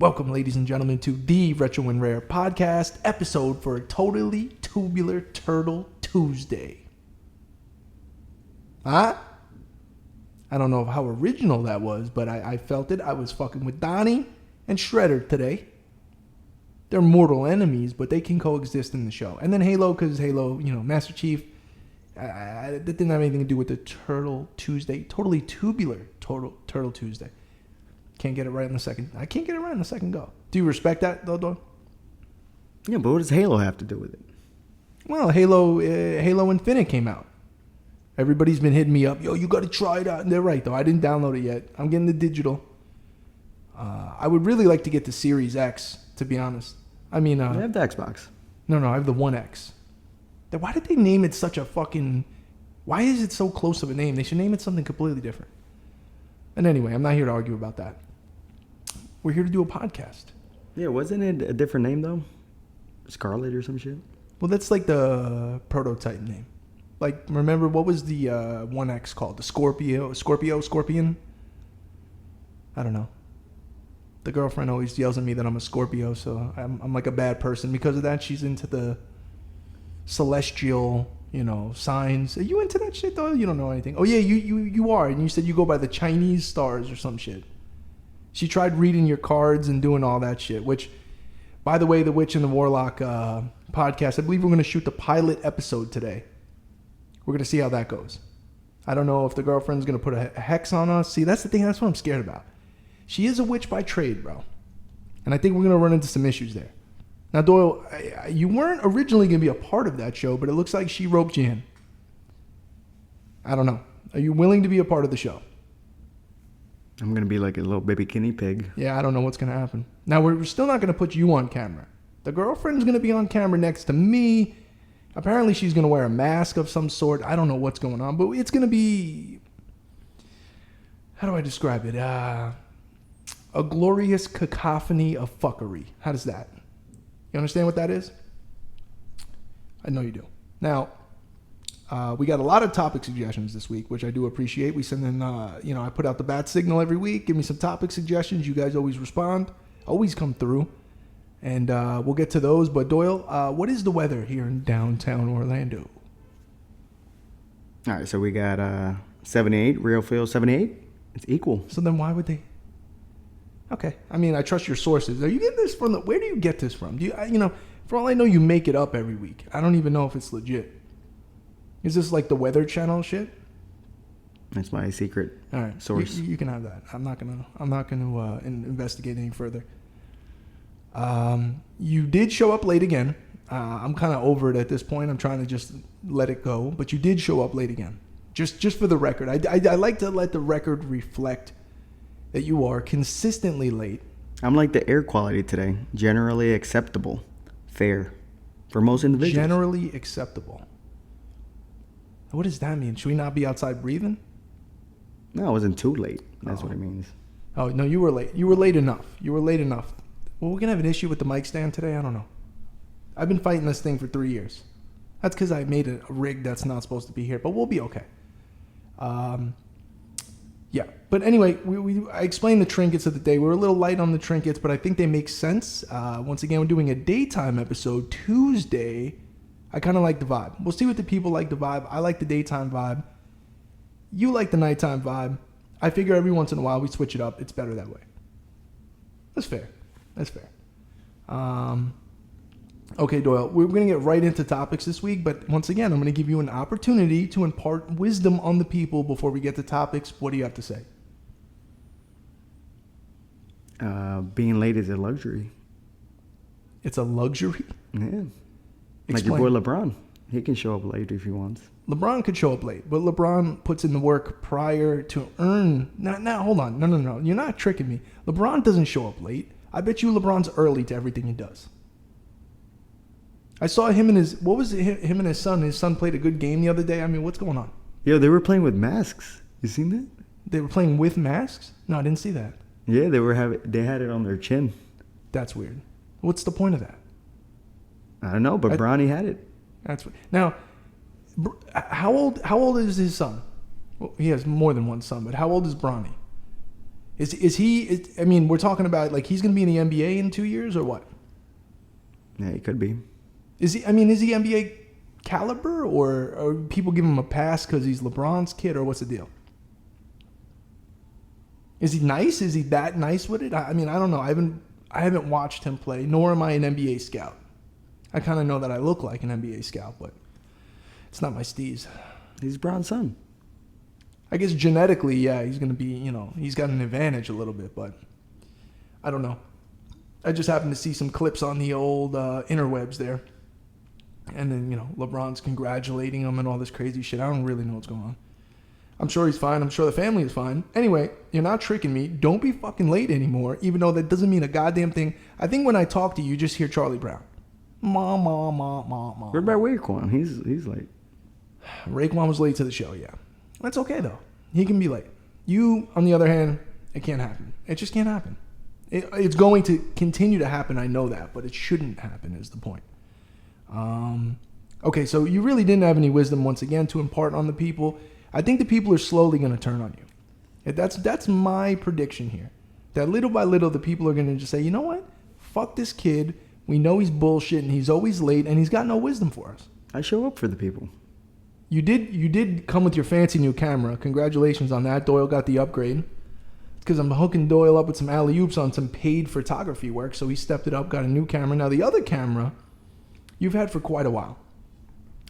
Welcome, ladies and gentlemen, to the Retro and Rare podcast episode for a Totally Tubular Turtle Tuesday. Huh? I don't know how original that was, but I felt it. I was fucking with Donnie and Shredder today. They're mortal enemies, but they can coexist in the show. And then Halo, because Halo, Master Chief, that didn't have anything to do with the Turtle Tuesday. Totally Tubular Turtle Tuesday. Can't get it right in the second. I can't get it right in the second go. Do you respect that, though, Dog? Yeah, but what does Halo have to do with it? Well, Halo Infinite came out. Everybody's been hitting me up. Yo, you got to try it out. And they're right, though. I didn't download it yet. I'm getting the digital. I would really like to get the Series X, to be honest. I mean... you have the Xbox. No, I have the One X. Why did they name it such a fucking... Why is it so close of a name? They should name it something completely different. And anyway, I'm not here to argue about that. We're here to do a podcast. Yeah, wasn't it a different name, though? Scarlet or some shit? Well, that's like the prototype name. Like, remember, what was the One X called? The Scorpion? I don't know. The girlfriend always yells at me that I'm a Scorpio, so I'm like a bad person. Because of that, she's into the celestial, signs. Are you into that shit, though? You don't know anything. Oh, yeah, you are. And you said you go by the Chinese stars or some shit. She tried reading your cards and doing all that shit, which, by the way, the Witch and the Warlock podcast, I believe we're going to shoot the pilot episode today. We're going to see how that goes. I don't know if the girlfriend's going to put a hex on us. See, that's the thing. That's what I'm scared about. She is a witch by trade, bro. And I think we're going to run into some issues there. Now, Doyle, you weren't originally going to be a part of that show, but it looks like she roped you in. I don't know. Are you willing to be a part of the show? I'm going to be like a little baby guinea pig. Yeah, I don't know what's going to happen. Now, we're still not going to put you on camera. The girlfriend's going to be on camera next to me. Apparently, she's going to wear a mask of some sort. I don't know what's going on, but it's going to be... How do I describe it? A glorious cacophony of fuckery. How does that? You understand what that is? I know you do. Now, we got a lot of topic suggestions this week, which I do appreciate. We send in, I put out the bat signal every week. Give me some topic suggestions. You guys always respond. Always come through. And we'll get to those. But Doyle, what is the weather here in downtown Orlando? All right, so we got 78, real feel 78. It's equal. So then why would they... Okay. I mean, I trust your sources. Are you getting this from where do you get this from? Do you, for all I know, you make it up every week. I don't even know if it's legit. Is this like the Weather Channel shit? That's my secret source. You can have that. I'm not gonna investigate any further. You did show up late again. I'm kind of over it at this point. I'm trying to just let it go. But you did show up late again. Just for the record. I like to let the record reflect that you are consistently late. I'm like the air quality today. Generally acceptable. Fair. For most individuals. Generally acceptable. What does that mean? Should we not be outside breathing? No, I wasn't too late. That's what it means. Oh, no, you were late. You were late enough. Well, we're going to have an issue with the mic stand today? I don't know. I've been fighting this thing for 3 years. That's because I made a rig that's not supposed to be here, but we'll be okay. Yeah, but anyway, I explained the trinkets of the day. We're a little light on the trinkets, but I think they make sense. Once again, we're doing a daytime episode Tuesday. I kind of like the vibe. We'll see what the people like the vibe. I like the daytime vibe. You like the nighttime vibe. I figure every once in a while we switch it up. It's better that way. That's fair. Okay, Doyle, we're going to get right into topics this week, but once again, I'm going to give you an opportunity to impart wisdom on the people before we get to topics. What do you have to say? Being late is a luxury. It's a luxury? Yeah. Explain. Like your boy LeBron. He can show up late if he wants. LeBron could show up late, but LeBron puts in the work prior to earn... Now, hold on. No. You're not tricking me. LeBron doesn't show up late. I bet you LeBron's early to everything he does. I saw him and his... What was it? Him and his son? His son played a good game the other day. I mean, what's going on? Yo, they were playing with masks. You seen that? They were playing with masks? No, I didn't see that. Yeah, they had it on their chin. That's weird. What's the point of that? I don't know, but Bronny had it. That's now. How old is his son? Well, he has more than one son, but how old is Bronny? Is he? I mean, we're talking about like he's going to be in the NBA in 2 years or what? Yeah, he could be. Is he? I mean, is he NBA caliber or people give him a pass because he's LeBron's kid or what's the deal? Is he nice? Is he that nice with it? I mean, I don't know. I haven't watched him play, nor am I an NBA scout. I kind of know that I look like an NBA scout, but it's not my steez. He's Bron's son. I guess genetically, yeah, he's going to be, he's got an advantage a little bit, but I don't know. I just happened to see some clips on the old interwebs there. And then, LeBron's congratulating him and all this crazy shit. I don't really know what's going on. I'm sure he's fine. I'm sure the family is fine. Anyway, you're not tricking me. Don't be fucking late anymore, even though that doesn't mean a goddamn thing. I think when I talk to you, you just hear Charlie Brown. Ma, ma, ma, ma, ma. What about Raekwon? He's late. Raekwon was late to the show, yeah. That's okay, though. He can be late. You, on the other hand, it can't happen. It just can't happen. It's going to continue to happen, I know that, but it shouldn't happen is the point. Okay, so you really didn't have any wisdom, once again, to impart on the people. I think the people are slowly going to turn on you. That's my prediction here. That little by little, the people are going to just say, you know what? Fuck this kid. We know he's bullshit and he's always late and he's got no wisdom for us. I show up for the people. You did come with your fancy new camera. Congratulations on that. Doyle got the upgrade. It's because I'm hooking Doyle up with some alley-oops on some paid photography work, so he stepped it up, got a new camera. Now, the other camera you've had for quite a while.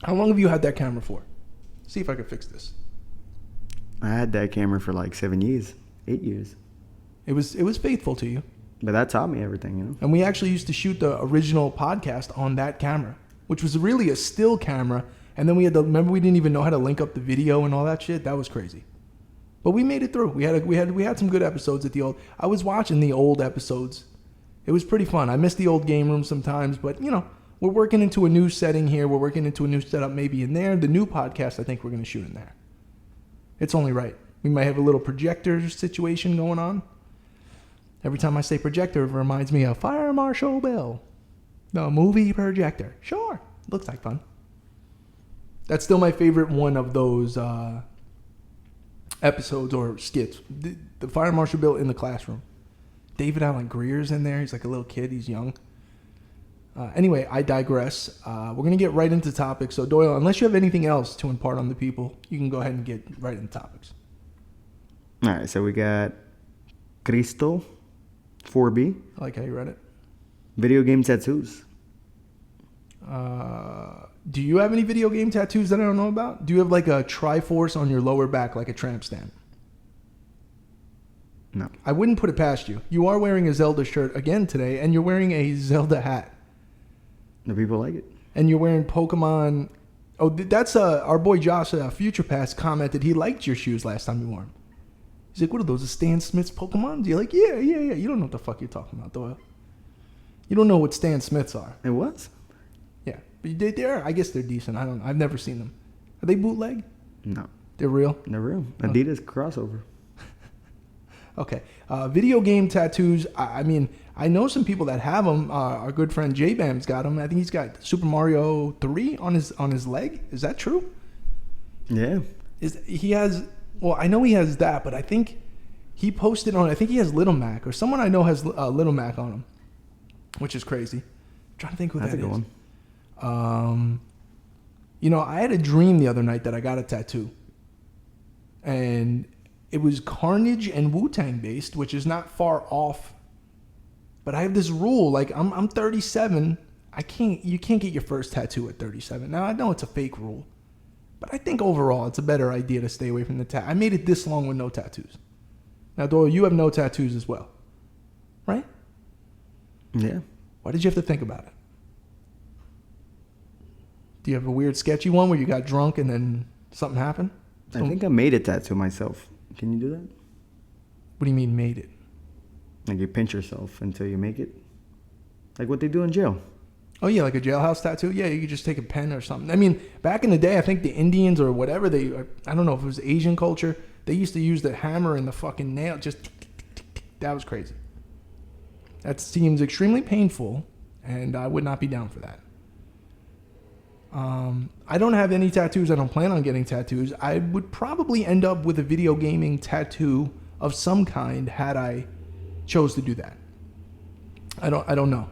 How long have you had that camera for? See if I can fix this. I had that camera for like 7 years, 8 years. It was faithful to you. But that taught me everything, And we actually used to shoot the original podcast on that camera, which was really a still camera. And then remember we didn't even know how to link up the video and all that shit. That was crazy. But we made it through. We had some good episodes at the old. I was watching the old episodes. It was pretty fun. I miss the old game room sometimes, but we're working into a new setting here. We're working into a new setup maybe in there. The new podcast, I think we're going to shoot in there. It's only right. We might have a little projector situation going on. Every time I say projector, it reminds me of Fire Marshal Bill, the movie projector. Sure, looks like fun. That's still my favorite one of those episodes or skits. The Fire Marshal Bill in the classroom. David Allen Greer's in there. He's like a little kid. He's young. Anyway, I digress. We're going to get right into topics. So, Doyle, unless you have anything else to impart on the people, you can go ahead and get right into topics. All right, so we got Cristo, 4B. I like how you read it. Video game tattoos. Do you have any video game tattoos that I don't know about? Do you have like a Triforce on your lower back, like a tramp stamp? No. I wouldn't put it past you. You are wearing a Zelda shirt again today, and you're wearing a Zelda hat. The people like it. And you're wearing Pokemon. Oh, that's our boy Josh, Future Pass, commented he liked your shoes last time you wore them. He's like, what are those, the Stan Smith's Pokemons? You're like, yeah. You don't know what the fuck you're talking about, Doyle. You don't know what Stan Smiths are. It was? Yeah. But I guess they're decent. I've never seen them. Are they bootleg? No. They're real? They're real. Adidas crossover. Okay. Video game tattoos. I mean, I know some people that have them. Our good friend J-Bam's got them. I think he's got Super Mario 3 on his leg. Is that true? Yeah. Well, I know he has that, but I think he posted on, I think he has Little Mac, or someone I know has Little Mac on him, which is crazy. I'm trying to think who that is. That's a good one. I had a dream the other night that I got a tattoo. And it was Carnage and Wu-Tang based, which is not far off. But I have this rule, like I'm 37. You can't get your first tattoo at 37. Now I know it's a fake rule, but I think overall it's a better idea to stay away from the tattoo. I made it this long with no tattoos. Now, Doyle, you have no tattoos as well, right? Yeah. Why did you have to think about it? Do you have a weird sketchy one where you got drunk and then something happened? I think I made a tattoo myself. Can you do that? What do you mean made it? Like you pinch yourself until you make it? Like what they do in jail. Oh, yeah, like a jailhouse tattoo? Yeah, you could just take a pen or something. I mean, back in the day, I think the Indians or whatever, I don't know if it was Asian culture, they used to use the hammer and the fucking nail. Just that was crazy. That seems extremely painful, and I would not be down for that. I don't have any tattoos. I don't plan on getting tattoos. I would probably end up with a video gaming tattoo of some kind had I chose to do that. I don't know.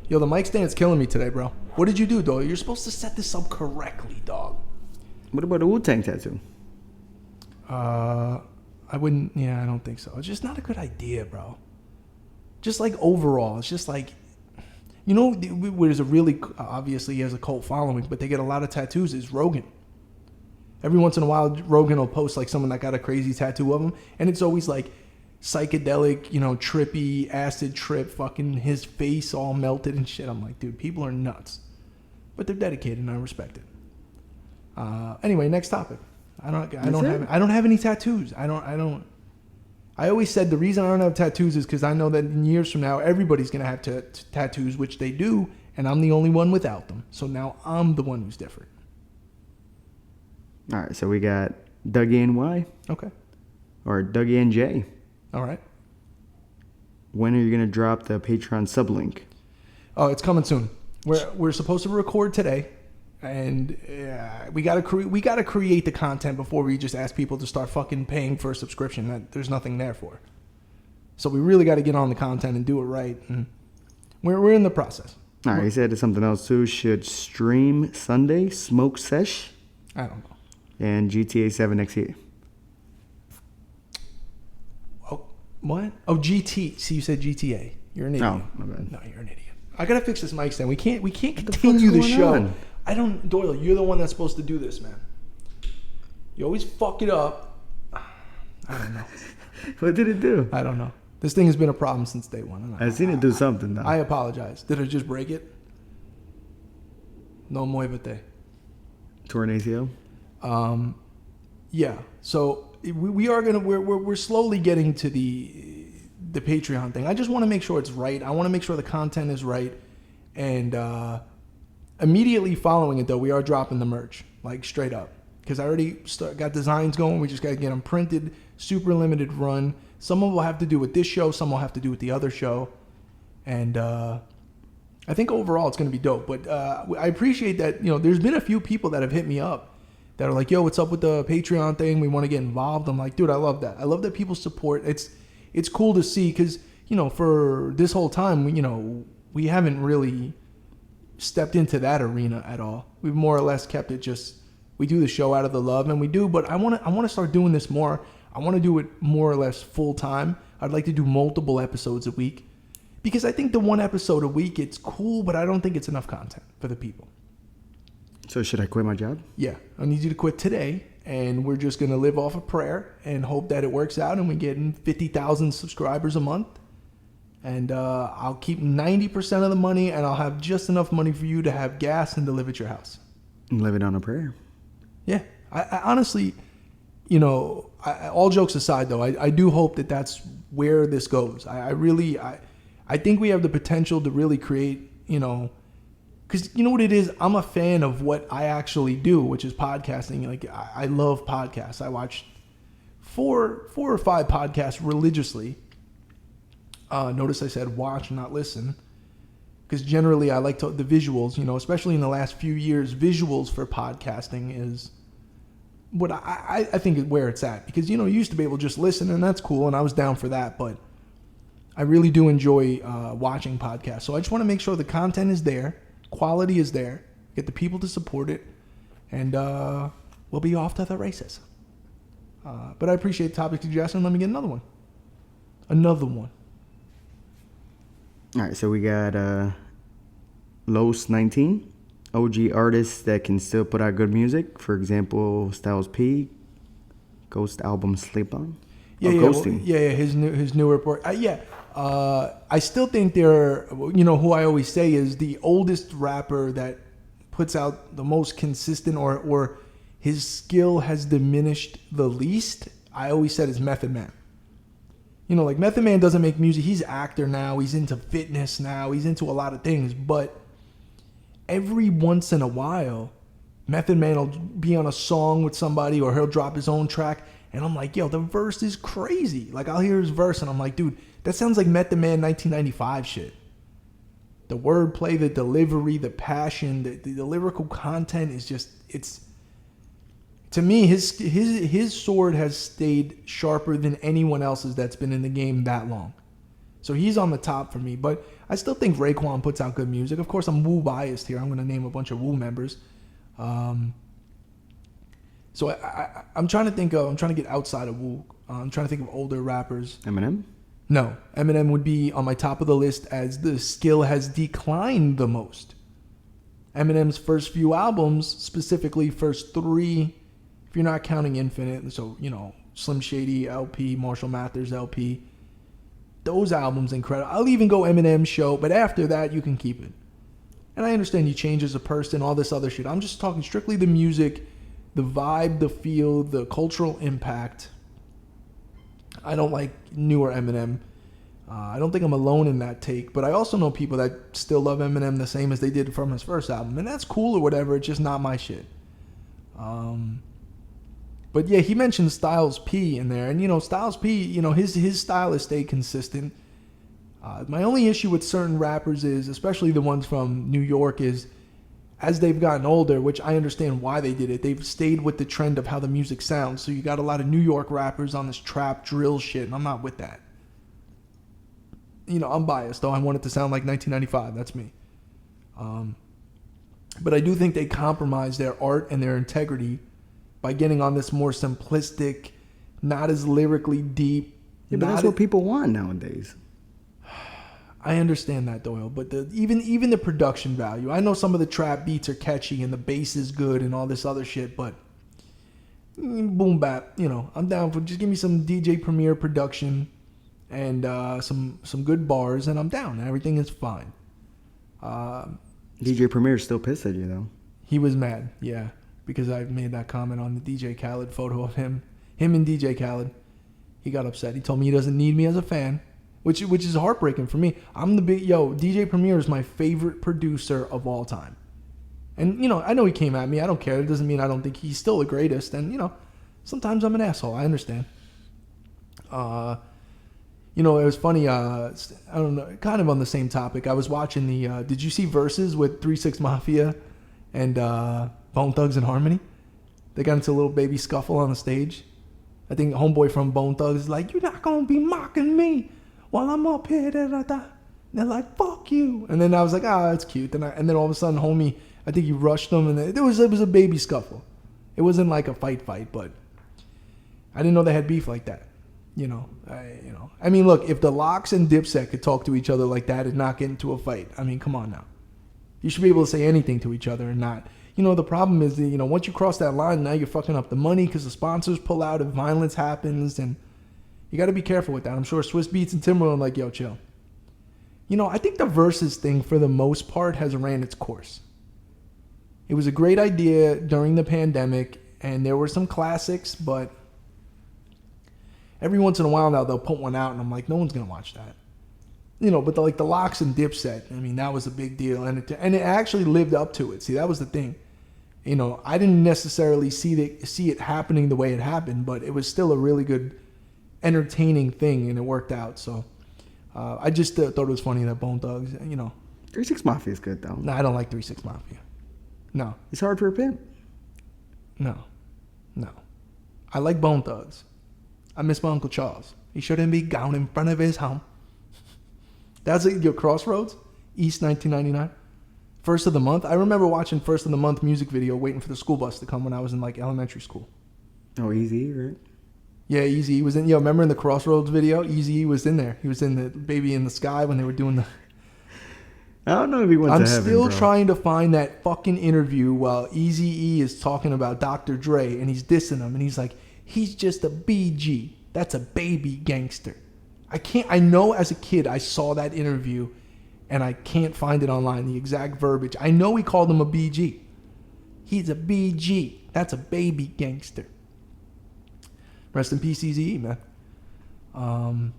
Yo, the mic stand's killing me today, bro. What did you do, dog? You're supposed to set this up correctly, dog. What about a Wu-Tang tattoo? I wouldn't. Yeah, I don't think so. It's just not a good idea, bro. Just like overall, it's just like, you know, there's a really, obviously he has a cult following, but they get a lot of tattoos, is Rogan. Every once in a while, Rogan will post like someone that got a crazy tattoo of him, and it's always like psychedelic, you know, trippy, acid trip, fucking his face all melted and shit. I'm like, dude, people are nuts. But they're dedicated and I respect it. Anyway, next topic. I don't have any tattoos. I always said the reason I don't have tattoos is because I know that in years from now, everybody's going to have tattoos, which they do, and I'm the only one without them. So now I'm the one who's different. All right, so we got Dougie NY. Okay. Or Dougie NJ. All right. When are you going to drop the Patreon sublink? Oh, it's coming soon. We're supposed to record today, and we gotta create the content before we just ask people to start fucking paying for a subscription that there's nothing there for. So we really got to get on the content and do it right, and we're in the process. All right, he said something else too. Should stream Sunday, Smoke Sesh, I don't know. and GTA 7 next year. Oh, what? Oh, GT. See, you said GTA. You're an idiot. Oh, my bad. No, you're an idiot. I gotta fix this mic stand. We can't fuck's continue the going show. on? I don't, Doyle. You're the one that's supposed to do this, man. You always fuck it up. I don't know. What did it do? I don't know. This thing has been a problem since day one. I've seen it do something though. I apologize. Did I just break it? No muévete. Torn ACL? Yeah. So we're slowly getting to the Patreon thing. I just want to make sure it's right. I want to make sure the content is right. And immediately following it, though, we are dropping the merch, like straight up. Because I already got designs going. We just got to get them printed. Super limited run. Some of them will have to do with this show. Some will have to do with the other show. And I think overall it's going to be dope. But I appreciate that, you know, there's been a few people that have hit me up that are like, yo, what's up with the Patreon thing? We want to get involved. I'm like, dude, I love that. I love that people support. It's cool to see because, you know, for this whole time, we haven't really stepped into that arena at all. We've more or less kept it just, we do the show out of the love, and we do, but I want to start doing this more. I want to do it more or less full time. I'd like to do multiple episodes a week because I think the one episode a week, it's cool, but I don't think it's enough content for the people. So should I quit my job? Yeah, I need you to quit today, and we're just going to live off of prayer and hope that it works out and we get 50,000 subscribers a month. And I'll keep 90% of the money, and I'll have just enough money for you to have gas and to live at your house. And living on a prayer. Yeah, I honestly, you know, all jokes aside, though, I do hope that that's where this goes. I think we have the potential to really create, you know, because you know what it is? I'm a fan of what I actually do, which is podcasting. Like, I love podcasts. I watch four or five podcasts religiously. Notice I said watch, not listen. Because generally I like the visuals, you know, especially in the last few years, visuals for podcasting is what I think is where it's at. Because, you know, you used to be able to just listen, and that's cool, and I was down for that. But I really do enjoy watching podcasts. So I just want to make sure the content is there. Quality is there. Get the people to support it. And we'll be off to the races. But I appreciate the topic suggestion. Let me get another one. All right, so we got Los 19, OG artists that can still put out good music. For example, Styles P, Ghost album Sleep On. Ghosting. His new report. I still think they're, you know, who I always say is the oldest rapper that puts out the most consistent or his skill has diminished the least. I always said is Method Man. You know, like Method Man doesn't make music. He's an actor now. He's into fitness now. He's into a lot of things. But every once in a while, Method Man will be on a song with somebody or he'll drop his own track. And I'm like, yo, the verse is crazy. Like, I'll hear his verse and I'm like, dude, that sounds like Method Man 1995 shit. The wordplay, the delivery, the passion, the lyrical content is just, it's to me, his sword has stayed sharper than anyone else's that's been in the game that long. So he's on the top for me. But I still think Raekwon puts out good music. Of course, I'm Wu biased here. I'm going to name a bunch of Wu members. So I'm trying to think of. I'm trying to get outside of Wu. I'm trying to think of older rappers. Eminem? No, Eminem would be on my top of the list as the skill has declined the most. Eminem's first few albums, specifically first 3, if you're not counting Infinite, so, Slim Shady LP, Marshall Mathers LP, those albums incredible. I'll even go Eminem Show, but after that, you can keep it. And I understand you change as a person, all this other shit. I'm just talking strictly the music, the vibe, the feel, the cultural impact. I don't like newer Eminem. I don't think I'm alone in that take, but I also know people that still love Eminem the same as they did from his first album, and that's cool or whatever. It's just not my shit. But yeah, he mentioned Styles P in there, and Styles P, his style has stayed consistent. My only issue with certain rappers is, especially the ones from New York, is as they've gotten older, which I understand why they did it, they've stayed with the trend of how the music sounds. So you got a lot of New York rappers on this trap drill shit, and I'm not with that. I'm biased, though. I want it to sound like 1995. That's me. But I do think they compromise their art and their integrity by getting on this more simplistic, not as lyrically deep. Yeah, but that's what people want nowadays. I understand that, Doyle, but even the production value. I know some of the trap beats are catchy and the bass is good and all this other shit, but boom bap, I'm down for just give me some DJ Premier production and some good bars, and I'm down. Everything is fine. DJ Premier's still pissed at you, though. He was mad, yeah, because I made that comment on the DJ Khaled photo of him and DJ Khaled. He got upset. He told me he doesn't need me as a fan. Which is heartbreaking for me. I'm the big DJ Premier is my favorite producer of all time, and I know he came at me. I don't care. It doesn't mean I don't think he's still the greatest. And sometimes I'm an asshole. I understand. It was funny. I don't know. Kind of on the same topic. I was watching the. Did you see Versus with 3 6 Mafia and Bone Thugs and Harmony? They got into a little baby scuffle on the stage. I think homeboy from Bone Thugs is like, "You're not gonna be mocking me while I'm up here, and they're like, fuck you." And then I was like, that's cute. And then all of a sudden, homie, I think he rushed them, and it was a baby scuffle. It wasn't like a fight, but I didn't know they had beef like that. I mean, look, if the Lox and Dipset could talk to each other like that and not get into a fight, I mean, come on now. You should be able to say anything to each other and not. The problem is that, once you cross that line, now you're fucking up the money because the sponsors pull out and violence happens, and you got to be careful with that. I'm sure Swiss Beats and Timberland like, yo, chill. I think the Versus thing, for the most part, has ran its course. It was a great idea during the pandemic, and there were some classics, but every once in a while now they'll put one out, and I'm like, no one's going to watch that. But the Lox and Dipset, I mean, that was a big deal, and it actually lived up to it. See, that was the thing. I didn't necessarily see it happening the way it happened, but it was still a really good, entertaining thing, and it worked out. So I just thought it was funny that Bone Thugs, 3 6 Mafia is good, though. No, I don't like 3 6 Mafia. No. It's hard for a pimp. No. I like Bone Thugs. I miss my Uncle Charles. He shouldn't be gone in front of his home. That's your Crossroads, East 1999. First of the Month. I remember watching First of the Month music video, waiting for the school bus to come when I was in elementary school. Oh, Easy, right? Yeah, Easy was in. Remember in the Crossroads video, Easy was in there. He was in the Baby in the Sky when they were doing the. I don't know if he went to heaven, I'm still trying to find that fucking interview while Eazy-E is talking about Dr. Dre and he's dissing him and he's like, he's just a BG. That's a baby gangster. I know as a kid I saw that interview and I can't find it online, the exact verbiage. I know he called him a BG. He's a BG. That's a baby gangster. Rest in peace, Eazy-E, man.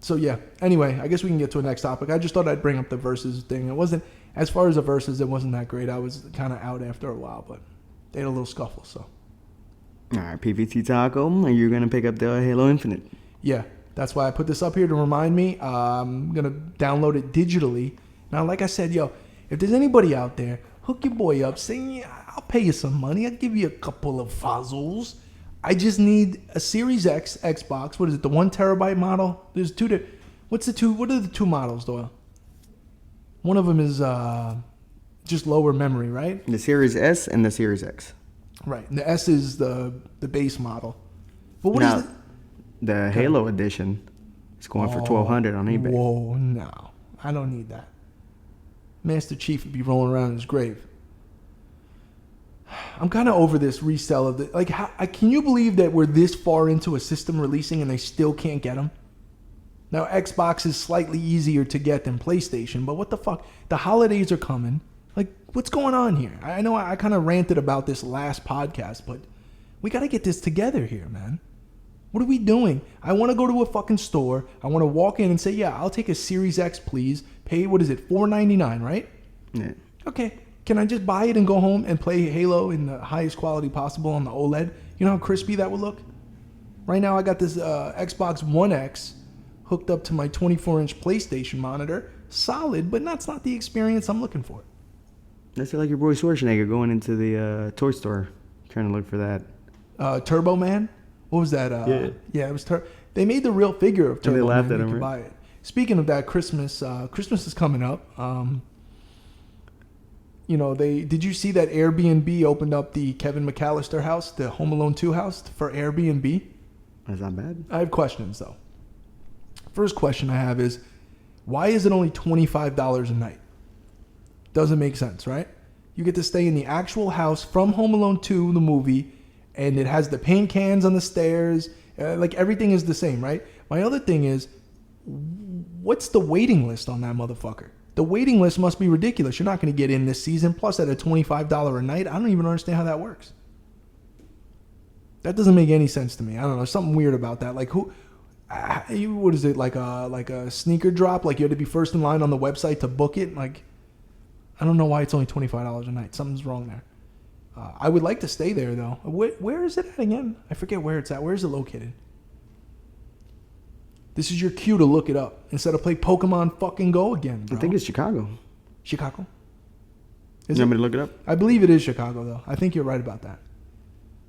So yeah, anyway, I guess we can get to the next topic. I just thought I'd bring up the Versus thing. It wasn't, as far as the Versus, it wasn't that great. I was kind of out after a while, but they had a little scuffle, so. All right, PVT Taco, are you going to pick up the Halo Infinite? Yeah, that's why I put this up here to remind me. I'm going to download it digitally. Now, like I said, if there's anybody out there hook your boy up, say, yeah, I'll pay you some money. I'll give you a couple of fuzzles. I just need a Series X Xbox. What is it? The 1 terabyte model? There's two. What are the two models, Doyle? One of them is just lower memory, right? The Series S and the Series X. Right. And the S is the base model. But what is the Halo edition is going for $1,200 on eBay. Whoa, no. I don't need that. Master Chief would be rolling around in his grave. I'm kind of over this resell of the... Like, can you believe that we're this far into a system releasing and they still can't get them? Now, Xbox is slightly easier to get than PlayStation, but what the fuck? The holidays are coming. Like, what's going on here? I know I kind of ranted about this last podcast, but we got to get this together here, man. What are we doing? I want to go to a fucking store. I want to walk in and say, yeah, I'll take a Series X, please. Pay, what is it, $4.99, right? Yeah. Okay. Can I just buy it and go home and play Halo in the highest quality possible on the OLED? You know how crispy that would look? Right now I got this Xbox One X hooked up to my 24-inch PlayStation monitor. Solid, but that's not the experience I'm looking for. That's like your boy Schwarzenegger going into the toy store trying to look for that. Turbo Man? What was that? Yeah, it was They made the real figure of Turbo Man. They laughed Man. at him, You could buy it. Speaking of that, Christmas is coming up. Did you see that Airbnb opened up the Kevin McAllister house, the Home Alone 2 house for Airbnb? That's not bad. I have questions, though. First question I have is, why is it only $25 a night? Doesn't make sense, right? You get to stay in the actual house from Home Alone 2, the movie, and it has the paint cans on the stairs. Like, everything is the same, right? My other thing is, what's the waiting list on that motherfucker? The waiting list must be ridiculous. You're not going to get in this season. Plus, at a $25 a night, I don't even understand how that works. That doesn't make any sense to me. I don't know. There's something weird about that. Like, what is it? Like a sneaker drop? Like, you had to be first in line on the website to book it? Like, I don't know why it's only $25 a night. Something's wrong there. I would like to stay there, though. Where is it at again? I forget where it's at. Where is it located? This is your cue to look it up instead of play Pokemon fucking Go again, bro. I think it's Chicago. Chicago? You want me to look it up? I believe it is Chicago, though. I think you're right about that.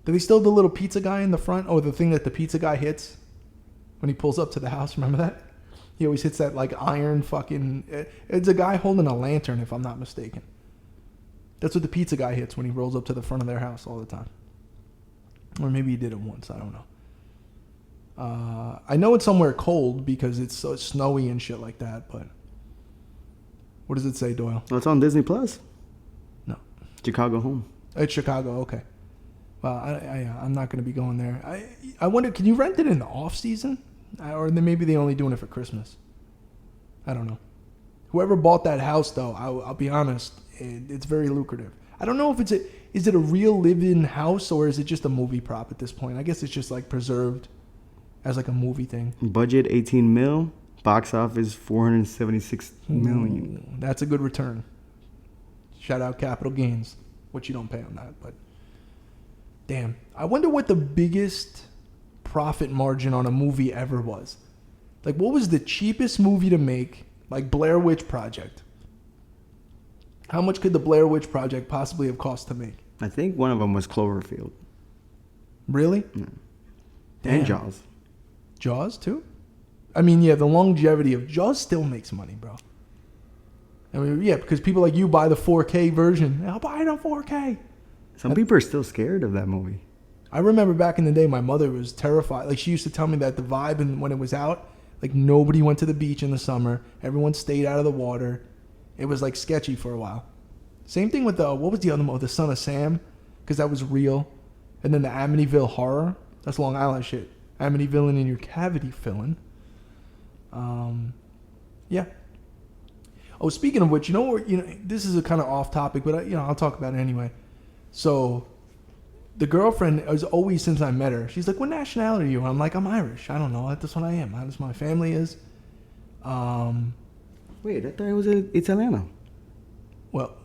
Do they still have the little pizza guy in the front? Oh, the thing that the pizza guy hits when he pulls up to the house. Remember that? He always hits that, like, iron fucking... It's a guy holding a lantern, if I'm not mistaken. That's what the pizza guy hits when he rolls up to the front of their house all the time. Or maybe he did it once. I don't know. I know it's somewhere cold because it's so snowy and shit like that, but what does it say, Doyle? Well, it's on Disney Plus. No. Chicago Home. It's Chicago, okay. Well, I'm not going to be going there. I wonder, can you rent it in the off season? Or then maybe they're only doing it for Christmas. I don't know. Whoever bought that house, though, I'll be honest, it's very lucrative. I don't know if is it a real live-in house or is it just a movie prop at this point? I guess it's just like preserved as like a movie thing. Budget 18 mil. Box office 476 million. Ooh, that's a good return. Shout out capital gains, which you don't pay on that, but damn. I wonder what the biggest profit margin on a movie ever was. Like, what was the cheapest movie to make? Like Blair Witch Project. How much could the Blair Witch Project possibly have cost to make? I think one of them was Cloverfield. Really? Yeah. Damn. And Jaws. Jaws, too? I mean, yeah, the longevity of Jaws still makes money, bro. I mean, yeah, because people like you buy the 4K version. I'll buy it on 4K. Some people are still scared of that movie. I remember back in the day, my mother was terrified. Like, she used to tell me that the vibe and when it was out, like, nobody went to the beach in the summer. Everyone stayed out of the water. It was, like, sketchy for a while. Same thing with what was the other movie? The Son of Sam, because that was real. And then the Amityville Horror. That's Long Island shit. Amityville in your cavity filling. Yeah. Oh, speaking of which, this is a kind of off topic, but I'll talk about it anyway. So, the girlfriend is always, since I met her, she's like, "What nationality are you?" I'm like, "I'm Irish." I don't know. That's what I am. That's what my family is. Wait, I thought it was Italiano. Well,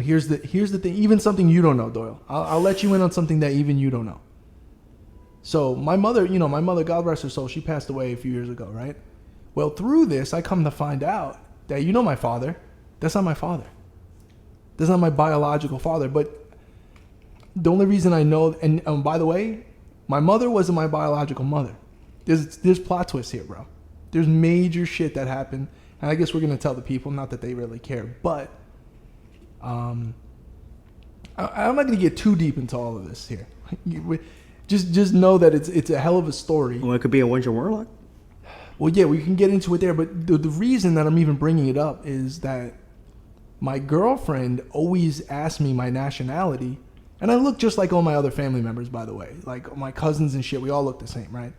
here's the thing. Even something you don't know, Doyle. I'll let you in on something that even you don't know. So my mother, God rest her soul, she passed away a few years ago, right? Well, through this, I come to find out that my father. That's not my father. That's not my biological father. But the only reason I know, and by the way, my mother wasn't my biological mother. There's plot twists here, bro. There's major shit that happened, and I guess we're gonna tell the people, not that they really care, but I'm not gonna get too deep into all of this here. Just know that it's a hell of a story. Well, it could be a Winter Warlock. Well, yeah, we can get into it there, but the reason that I'm even bringing it up is that my girlfriend always asked me my nationality, and I look just like all my other family members, by the way. Like my cousins and shit, we all look the same, right?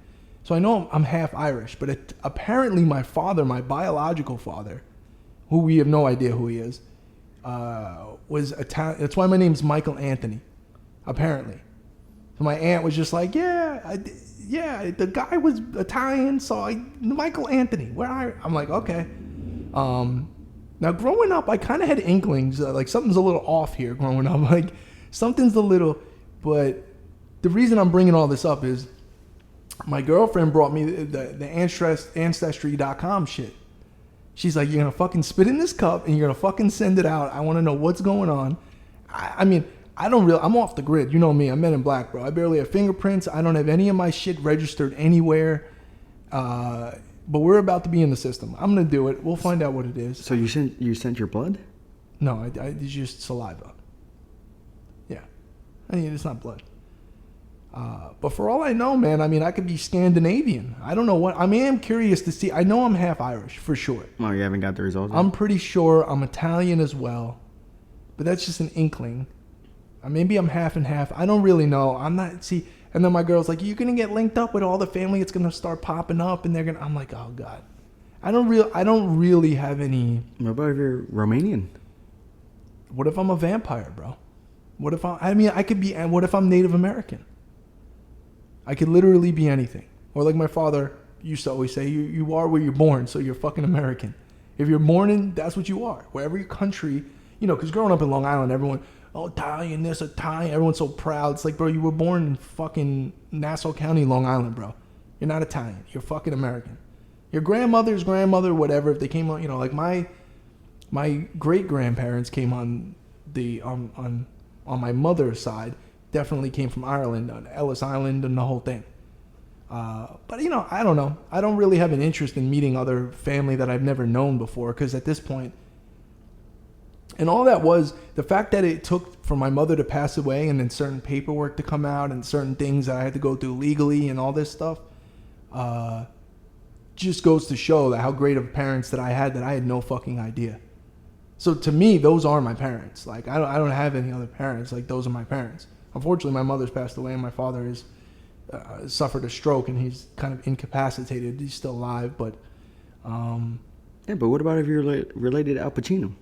So I know I'm half Irish, but apparently my father, my biological father, who we have no idea who he is, was Italian. That's why my name's Michael Anthony, apparently. So my aunt was just like, the guy was Italian, so Michael Anthony. I'm like, okay. Now growing up, I kind of had inklings, like something's a little off here growing up. Like something's a little, but the reason I'm bringing all this up is my girlfriend brought me the Ancestry.com shit. She's like, you're going to fucking spit in this cup and you're going to fucking send it out. I want to know what's going on. I mean, I'm off the grid. You know me. I'm Men in Black, bro. I barely have fingerprints. I don't have any of my shit registered anywhere. But we're about to be in the system. I'm going to do it. We'll find out what it is. So you sent your blood? No, it's just saliva. Yeah. I mean, it's not blood. But for all I know, man, I mean, I could be Scandinavian. I don't know what. I mean, I'm curious to see. I know I'm half Irish, for sure. Oh, you haven't got the results yet? I'm pretty sure I'm Italian as well. But that's just an inkling. Maybe I'm half and half. I don't really know. I'm not, see. And then my girl's like, you're going to get linked up with all the family. It's going to start popping up. And they're going to, I'm like, oh, God. I don't really have any. What about if you're Romanian? What if I'm a vampire, bro? What if I could be, and what if I'm Native American? I could literally be anything. Or like my father used to always say, you are where you're born, so you're fucking American. If you're born in, that's what you are. Wherever your country, because growing up in Long Island, everyone, Italian, this, Italian, everyone's so proud. It's like, bro, you were born in fucking Nassau County, Long Island, bro. You're not Italian. You're fucking American. Your grandmother's grandmother, whatever, if they came on, like my great-grandparents came on on my mother's side, definitely came from Ireland, on Ellis Island and the whole thing. But, I don't know. I don't really have an interest in meeting other family that I've never known before, because at this point, and all that was, the fact that it took for my mother to pass away and then certain paperwork to come out and certain things that I had to go through legally and all this stuff, just goes to show that how great of parents that I had no fucking idea. So to me, those are my parents. Like, I don't have any other parents. Like, those are my parents. Unfortunately, my mother's passed away and my father has suffered a stroke and he's kind of incapacitated. He's still alive, but... yeah, but what about if you're related to Al Pacino?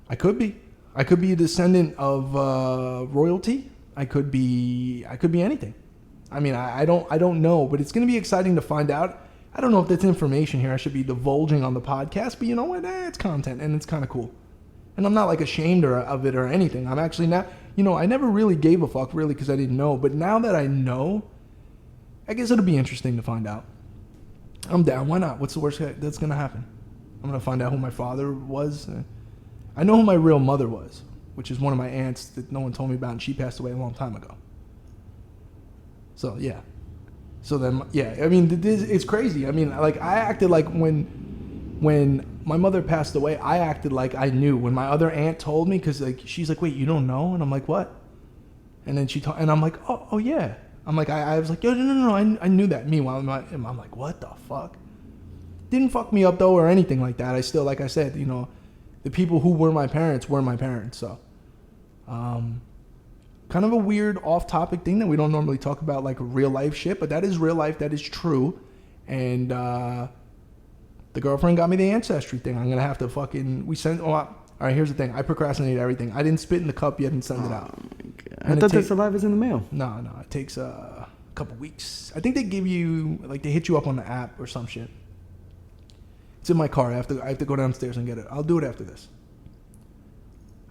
I could be. I could be a descendant of royalty. I could be anything. I mean, I don't know, but it's going to be exciting to find out. I don't know if that's information here I should be divulging on the podcast, but you know what? It's content and it's kind of cool. And I'm not like ashamed of it or anything. I'm actually not... I never really gave a fuck, really, because I didn't know. But now that I know, I guess it'll be interesting to find out. I'm down. Why not? What's the worst that's going to happen? I'm going to find out who my father was. I know who my real mother was, which is one of my aunts that no one told me about, and she passed away a long time ago. So, yeah. So then, yeah, I mean, it's crazy. I mean, like, I acted like when my mother passed away, I acted like I knew. When my other aunt told me, because like she's like, wait, you don't know? And I'm like, what? And then and I'm like, oh yeah. I'm like, I was like, no, I knew that. Meanwhile, I'm like, what the fuck? Didn't fuck me up though or anything like that. I still, like I said, the people who were my parents were my parents. So, kind of a weird off-topic thing that we don't normally talk about, like real life shit, but that is real life. That is true. And the girlfriend got me the Ancestry thing. I'm gonna have to fucking. All right, here's the thing. I procrastinate everything. I didn't spit in the cup yet and send it out. Oh my God. I thought the saliva's in the mail. No. It takes a couple weeks. I think they give you they hit you up on the app or some shit. It's in my car. I have to go downstairs and get it. I'll do it after this.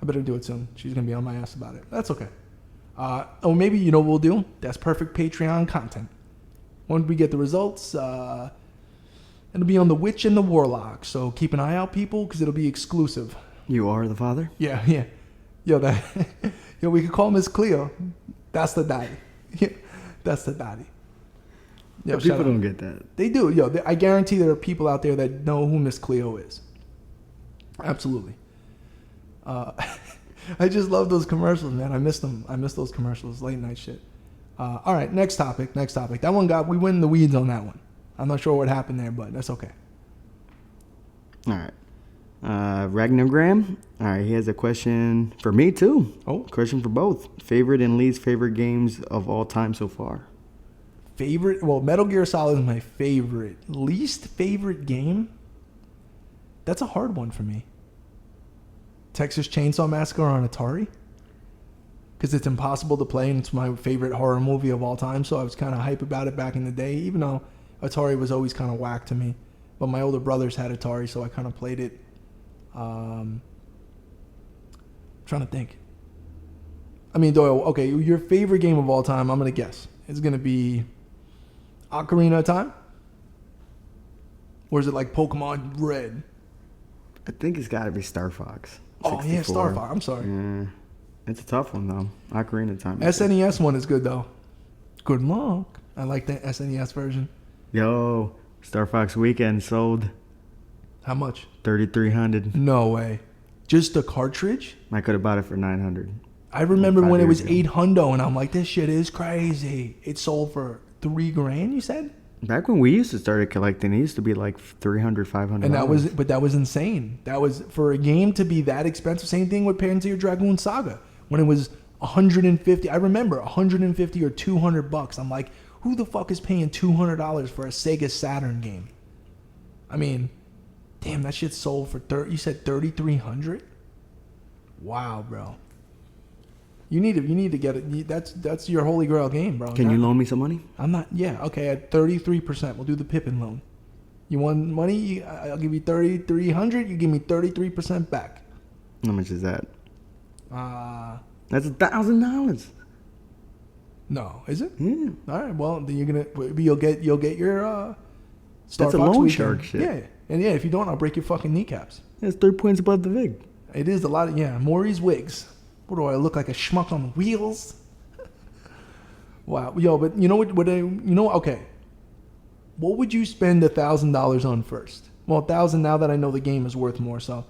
I better do it soon. She's gonna be on my ass about it. That's okay. Or maybe what we'll do? That's perfect Patreon content. When we get the results, it'll be on the Witch and the Warlock. So keep an eye out, people, because it'll be exclusive. You are the father? Yeah. Yo, that yo, we could call Miss Cleo. That's the daddy. That's the daddy. Yo, People shout out. don't get that. They do. Yo, I guarantee there are people out there that know who Miss Cleo is. Absolutely. I just love those commercials, man. I miss them. I miss those commercials, late night shit. All right, next topic. That one we went in the weeds on that one. I'm not sure what happened there, but that's okay. All right. Ragnagram. All right, he has a question for me too. Oh. Question for both. Favorite and least favorite games of all time so far? Favorite? Well, Metal Gear Solid is my favorite. Least favorite game? That's a hard one for me. Texas Chainsaw Massacre on Atari? Because it's impossible to play and it's my favorite horror movie of all time, so I was kind of hype about it back in the day, even though Atari was always kind of whack to me. But my older brothers had Atari, so I kind of played it. Trying to think. I mean, Doyle, okay, your favorite game of all time, I'm going to guess. It's going to be Ocarina of Time? Or is it like Pokemon Red? I think it's got to be Star Fox. Oh, yeah, Star Fox. I'm sorry. Yeah. It's a tough one, though. Ocarina of Time. SNES one is good, though. Good luck. I like the SNES version. Yo, Star Fox Weekend sold How much? 3,300. No way. Just the cartridge? I could have bought it for 900. I remember when it was 8. $800 and I'm like, this shit is crazy. It sold for $3,000, you said? Back when we used to start collecting, it used to be like $300, $500. And that was insane. That was for a game to be that expensive. Same thing with Panzer Dragoon Saga when it was 150. I remember 150 or $200. I'm like, who the fuck is paying $200 for a Sega Saturn game? I mean, damn, that shit sold for you said 3,300. Wow, bro. You need to get it. That's your holy grail game, bro. Can you loan me some money? I'm not. Yeah, okay. At 33%, we'll do the Pippin loan. You want money? I'll give you 3,300. You give me 33% back. How much is that? That's $1,000. No, is it? Yeah. All right. Well, then you'll get your Star That's a Fox loan weekend. shark shit. Yeah, and yeah, if you don't, I'll break your fucking kneecaps. That's 3 points above the VIG. It is a lot of Maury's wigs. What do I look like, a schmuck on wheels? Wow. Yo, but you know what? Okay. What would you spend $1,000 on first? Well, $1,000 now that I know the game is worth more, so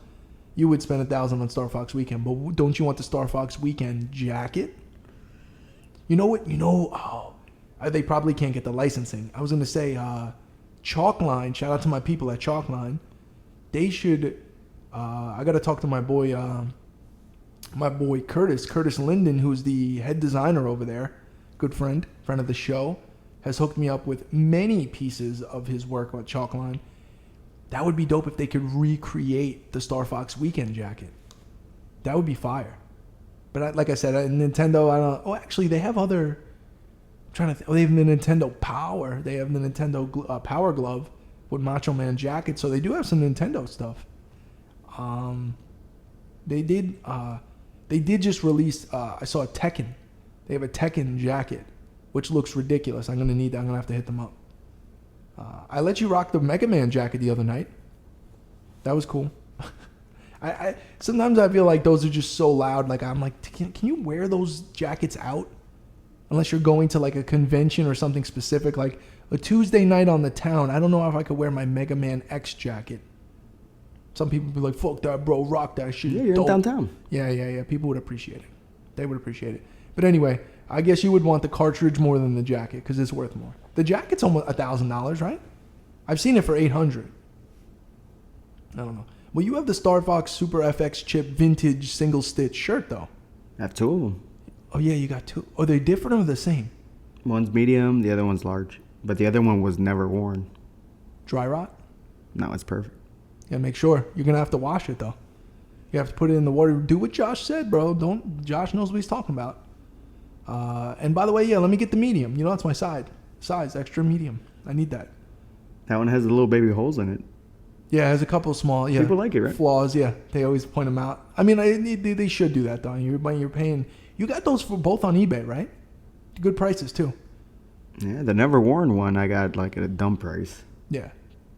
you would spend $1,000 on Star Fox Weekend. But don't you want the Star Fox Weekend jacket? You know what? They probably can't get the licensing. I was gonna say, Chalkline. Shout out to my people at Chalkline. They should. I gotta talk to my boy Curtis Linden, who's the head designer over there. Good friend of the show, has hooked me up with many pieces of his work on Chalkline. That would be dope if they could recreate the Star Fox Weekend jacket. That would be fire. But like I said, Nintendo, I don't. Oh, actually, they have other. I'm trying to think. Oh, they have the Nintendo Power. They have the Nintendo Power Glove with Macho Man jacket. So they do have some Nintendo stuff. They did just release. I saw a Tekken. They have a Tekken jacket, which looks ridiculous. I'm gonna have to hit them up. I let you rock the Mega Man jacket the other night. That was cool. I sometimes I feel like those are just so loud. Like I'm like, can you wear those jackets out? Unless you're going to like a convention or something specific, like a Tuesday night on the town. I don't know if I could wear my Mega Man X jacket. Some people would be like, fuck that, bro, rock that shit. Yeah, you're in downtown. Yeah. People would appreciate it. They would appreciate it. But anyway, I guess you would want the cartridge more than the jacket because it's worth more. The jacket's almost $1,000, right? I've seen it for $800. I don't know. Well, you have the Star Fox Super FX chip vintage single stitch shirt, though. I have 2 of them. Oh, yeah, you got 2. Are they different or the same? One's medium, the other one's large. But the other one was never worn. Dry rot? No, it's perfect. Yeah, make sure. You're going to have to wash it, though. You have to put it in the water. Do what Josh said, bro. Josh knows what he's talking about. And by the way, yeah, let me get the medium. You know, that's my size, extra medium. I need that. That one has the little baby holes in it. Yeah, it has a couple small, People like it, right? flaws. Yeah, they always point them out. I mean, they should do that, though. You're paying. You got those for both on eBay, right? Good prices, too. Yeah, the never worn one I got like at a dumb price. Yeah.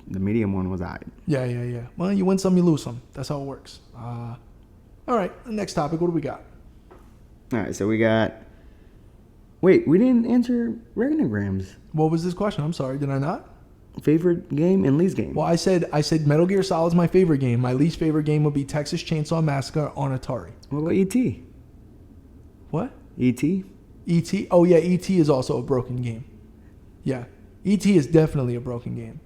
The medium one was alright. Yeah. Well, you win some, you lose some. That's how it works. All right, next topic. What do we got? All right, so we got. Wait, we didn't answer Regnograms. What was this question? I'm sorry, did I not? Favorite game and least game. Well, I said Metal Gear Solid is my favorite game. My least favorite game would be Texas Chainsaw Massacre on Atari. What about E.T.? What? E.T.? E.T.? Oh, yeah, E.T. is also a broken game. Yeah, E.T. is definitely a broken game.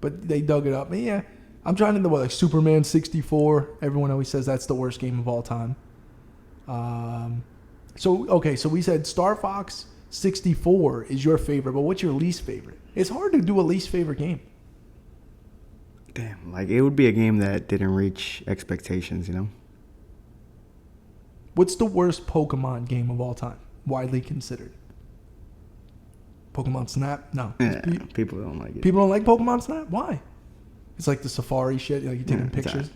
But they dug it up. And yeah, I'm trying to think like Superman 64. Everyone always says that's the worst game of all time. So we said Star Fox 64 is your favorite, but what's your least favorite? It's hard to do a least favorite game. Damn, like it would be a game that didn't reach expectations, you know? What's the worst Pokemon game of all time, widely considered? Pokemon Snap? No. Yeah, people don't like it. People don't like Pokemon Snap? Why? It's like the safari shit, like you're taking pictures.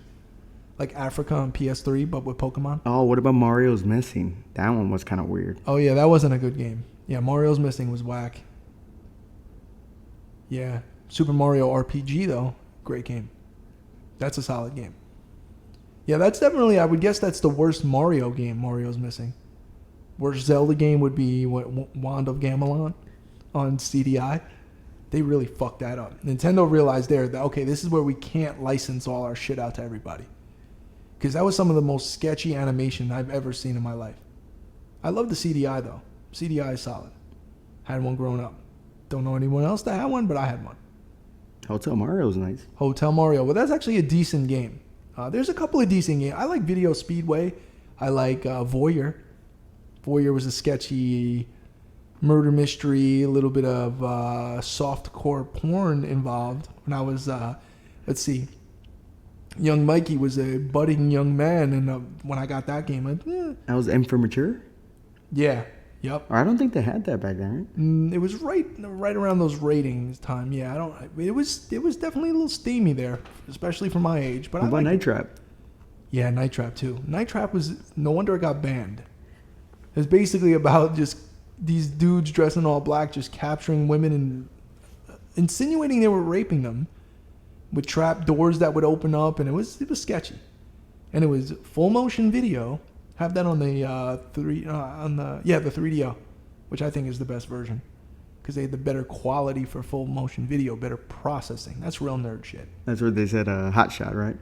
Like Africa on PS3, but with Pokemon. Oh, what about Mario's Missing? That one was kind of weird. Oh, yeah, that wasn't a good game. Yeah, Mario's Missing was whack. Yeah. Super Mario RPG, though, great game. That's a solid game. Yeah, that's definitely, I would guess that's the worst Mario game, Mario's Missing. Worst Zelda game would be, Wand of Gamelon on CDI. They really fucked that up. Nintendo realized there that, okay, this is where we can't license all our shit out to everybody. Because that was some of the most sketchy animation I've ever seen in my life. I love the CDI, though. CDI is solid. Had one growing up. Don't know anyone else that had one, but I had one. Hotel Mario's nice. Hotel Mario. Well, that's actually a decent game. There's a couple of decent games. I like Video Speedway. I like Voyeur. Voyeur was a sketchy murder mystery, a little bit of softcore porn involved. When I was, let's see, young Mikey was a budding young man, and when I got that game, That was M for Mature? Yeah. Yep. I don't think they had that back then, right? It was right around those ratings time. Yeah, it was definitely a little steamy there, especially for my age. But what about Night Trap? Yeah, Night Trap too. Night Trap was no wonder it got banned. It was basically about just these dudes dressed in all black, just capturing women and insinuating they were raping them with trap doors that would open up, and it was sketchy. And it was full motion video. Have that on the the 3DO, which I think is the best version because they had the better quality for full motion video, better processing. That's real nerd shit. That's what they said. Hot Shot, right?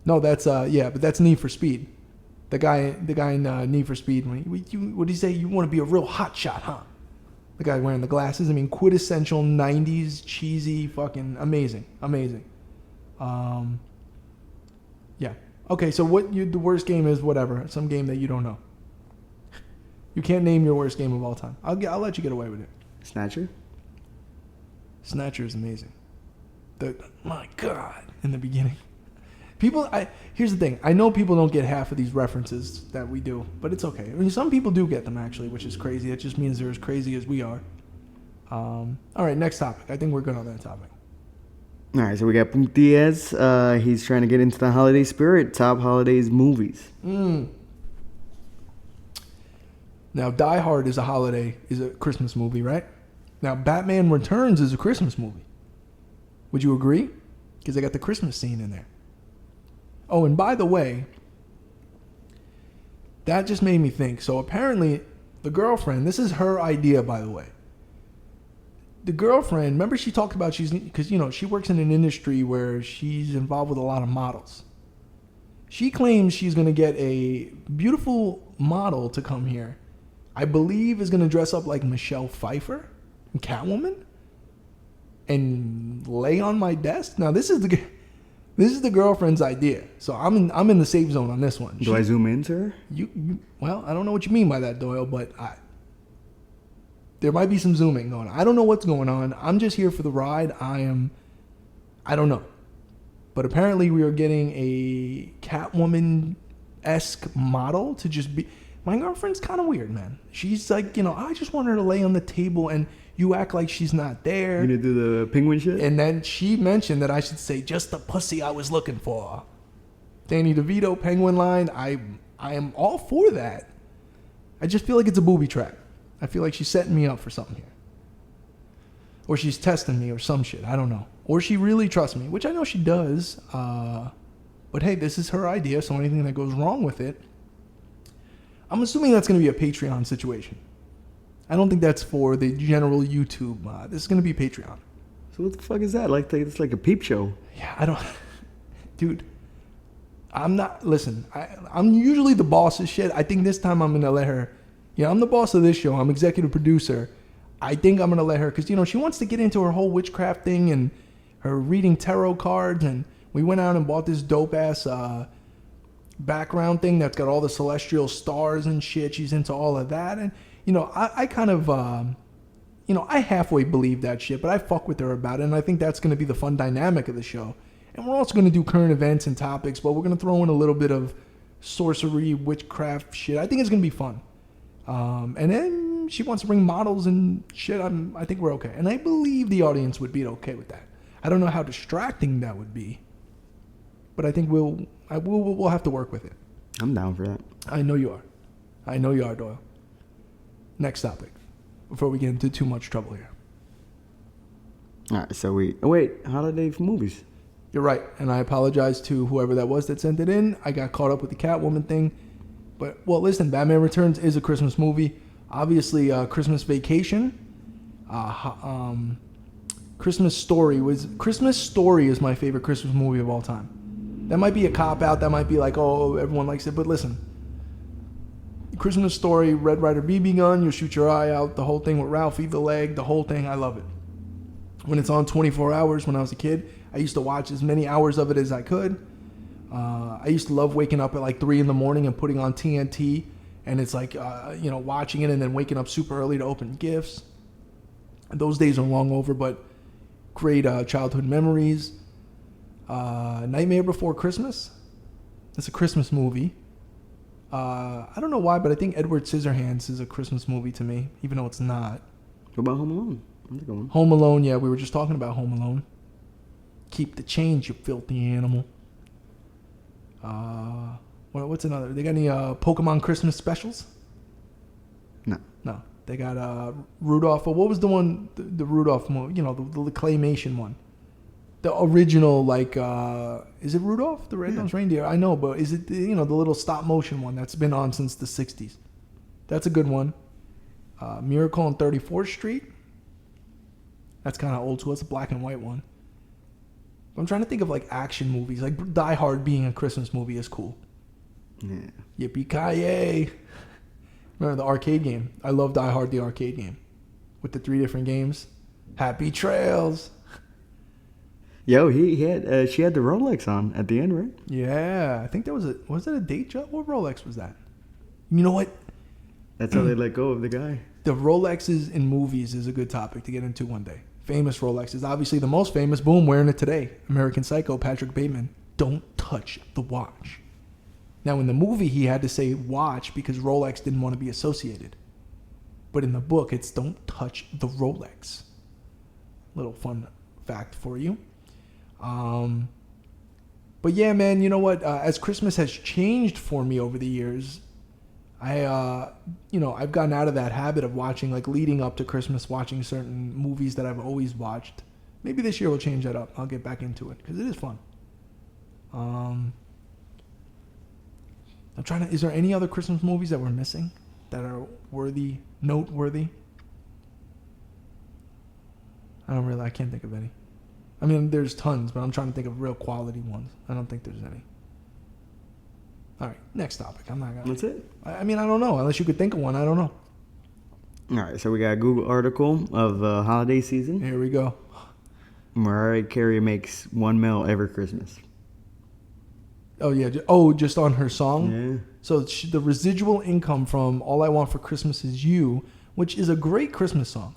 No, that's but that's Need for Speed. The guy in Need for Speed. What did he say? You want to be a real hot shot, huh? The guy wearing the glasses. I mean, quintessential '90s cheesy, fucking amazing. Yeah. Okay, so the worst game is whatever, some game that you don't know. You can't name your worst game of all time. I'll let you get away with it. Snatcher? Snatcher is amazing. My God, in the beginning. Here's the thing. I know people don't get half of these references that we do, but it's okay. I mean, some people do get them actually, which is crazy. It just means they're as crazy as we are. All right, next topic. I think we're good on that topic. All right, so we got Punk Diaz. He's trying to get into the holiday spirit. Top holidays movies. Now, Die Hard is a Christmas movie, right? Now, Batman Returns is a Christmas movie. Would you agree? Because they got the Christmas scene in there. Oh, and by the way, that just made me think. So apparently, the girlfriend, this is her idea, by the way. The girlfriend, remember she talked about because she works in an industry where she's involved with a lot of models. She claims she's going to get a beautiful model to come here. I believe is going to dress up like Michelle Pfeiffer, Catwoman, and lay on my desk. Now this is the girlfriend's idea. So I'm in the safe zone on this one. Do I zoom into her? Well, I don't know what you mean by that, Doyle, but there might be some zooming going on. I don't know what's going on. I'm just here for the ride. I don't know. But apparently we are getting a Catwoman-esque model to just be... My girlfriend's kind of weird, man. She's like, I just want her to lay on the table and you act like she's not there. You gonna do the penguin shit? And then she mentioned that I should say, just the pussy I was looking for. Danny DeVito, penguin line. I am all for that. I just feel like it's a booby trap. I feel like she's setting me up for something here. Or she's testing me or some shit. I don't know. Or she really trusts me, which I know she does. But hey, this is her idea, so anything that goes wrong with it, I'm assuming that's going to be a Patreon situation. I don't think that's for the general YouTube. This is going to be Patreon. So what the fuck is that? Like it's like a peep show. Yeah, I don't... Dude, I'm not... Listen, I'm usually the boss of shit. I think this time I'm going to let her... I'm the boss of this show. I'm executive producer. I think I'm going to let her... Because, she wants to get into her whole witchcraft thing and her reading tarot cards. And we went out and bought this dope-ass background thing that's got all the celestial stars and shit. She's into all of that. And, I kind of... I halfway believe that shit, but I fuck with her about it, and I think that's going to be the fun dynamic of the show. And we're also going to do current events and topics, but we're going to throw in a little bit of sorcery, witchcraft shit. I think it's going to be fun. And then she wants to bring models and shit. I think we're okay. And I believe the audience would be okay with that. I don't know how distracting that would be, but I think we'll have to work with it. I'm down for that. I know you are, Doyle. Next topic, before we get into too much trouble here. All right, so wait, holiday movies. You're right, and I apologize to whoever that was that sent it in. I got caught up with the Catwoman thing. But, well, listen, Batman Returns is a Christmas movie. Obviously, Christmas Vacation. Christmas Story is my favorite Christmas movie of all time. That might be a cop-out. That might be like, oh, everyone likes it. But listen, Christmas Story, Red Ryder BB gun, you'll shoot your eye out, the whole thing with Ralphie the leg, the whole thing, I love it. When it's on 24 hours when I was a kid, I used to watch as many hours of it as I could. I used to love waking up at like 3 in the morning and putting on TNT, and it's like, watching it and then waking up super early to open gifts. Those days are long over, but great childhood memories. Nightmare Before Christmas. It's a Christmas movie. I don't know why, but I think Edward Scissorhands is a Christmas movie to me, even though it's not. What about Home Alone? How's it going? Home Alone, yeah, we were just talking about Home Alone. Keep the change, you filthy animal. What's another? They got any Pokemon Christmas specials? No. They got Rudolph. What was the one? The Rudolph movie? The claymation one. The original, is it Rudolph the Red-Nosed Reindeer? I know, but is it the little stop motion one that's been on since the 60s? That's a good one. Miracle on 34th Street. That's kind of old school. It's a black and white one. I'm trying to think of action movies. Like Die Hard being a Christmas movie is cool. Yeah. Yippee-ki-yay. Remember the arcade game? I love Die Hard, the arcade game. With the 3 different games. Happy Trails. Yo, she had the Rolex on at the end, right? Yeah. I think was it a date job? What Rolex was that? You know what? That's how they let go of the guy. The Rolexes in movies is a good topic to get into one day. Famous Rolexes. Obviously the most famous, boom, wearing it today. American Psycho, Patrick Bateman. Don't touch the watch. Now, in the movie, he had to say watch because Rolex didn't want to be associated. But in the book, it's don't touch the Rolex. Little fun fact for you. But yeah, man, you know what? As Christmas has changed for me over the years, I've gotten out of that habit of watching, leading up to Christmas, watching certain movies that I've always watched. Maybe this year we'll change that up. I'll get back into it because it is fun. Is there any other Christmas movies that we're missing that are noteworthy? I can't think of any. I mean, there's tons, but I'm trying to think of real quality ones. I don't think there's any. All right, next topic. I'm not gonna. That's it. I don't know. Unless you could think of one, I don't know. All right, so we got a Google article of holiday season. Here we go. Mariah Carey makes $1 million every Christmas. Oh yeah. Just on her song. Yeah. So the residual income from "All I Want for Christmas Is You," which is a great Christmas song.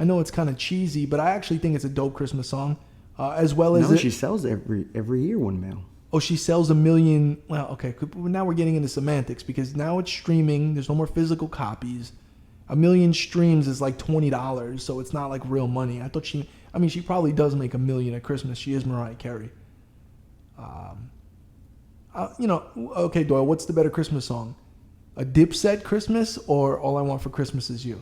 I know it's kind of cheesy, but I actually think it's a dope Christmas song. As well as she sells every year $1 million. Oh, she sells 1 million. Well, okay. Now we're getting into semantics because now it's streaming. There's no more physical copies. 1 million streams is like $20, so it's not like real money. I thought she probably does make 1 million at Christmas. She is Mariah Carey. Okay, Doyle, what's the better Christmas song? A Dipset Christmas or All I Want for Christmas Is You?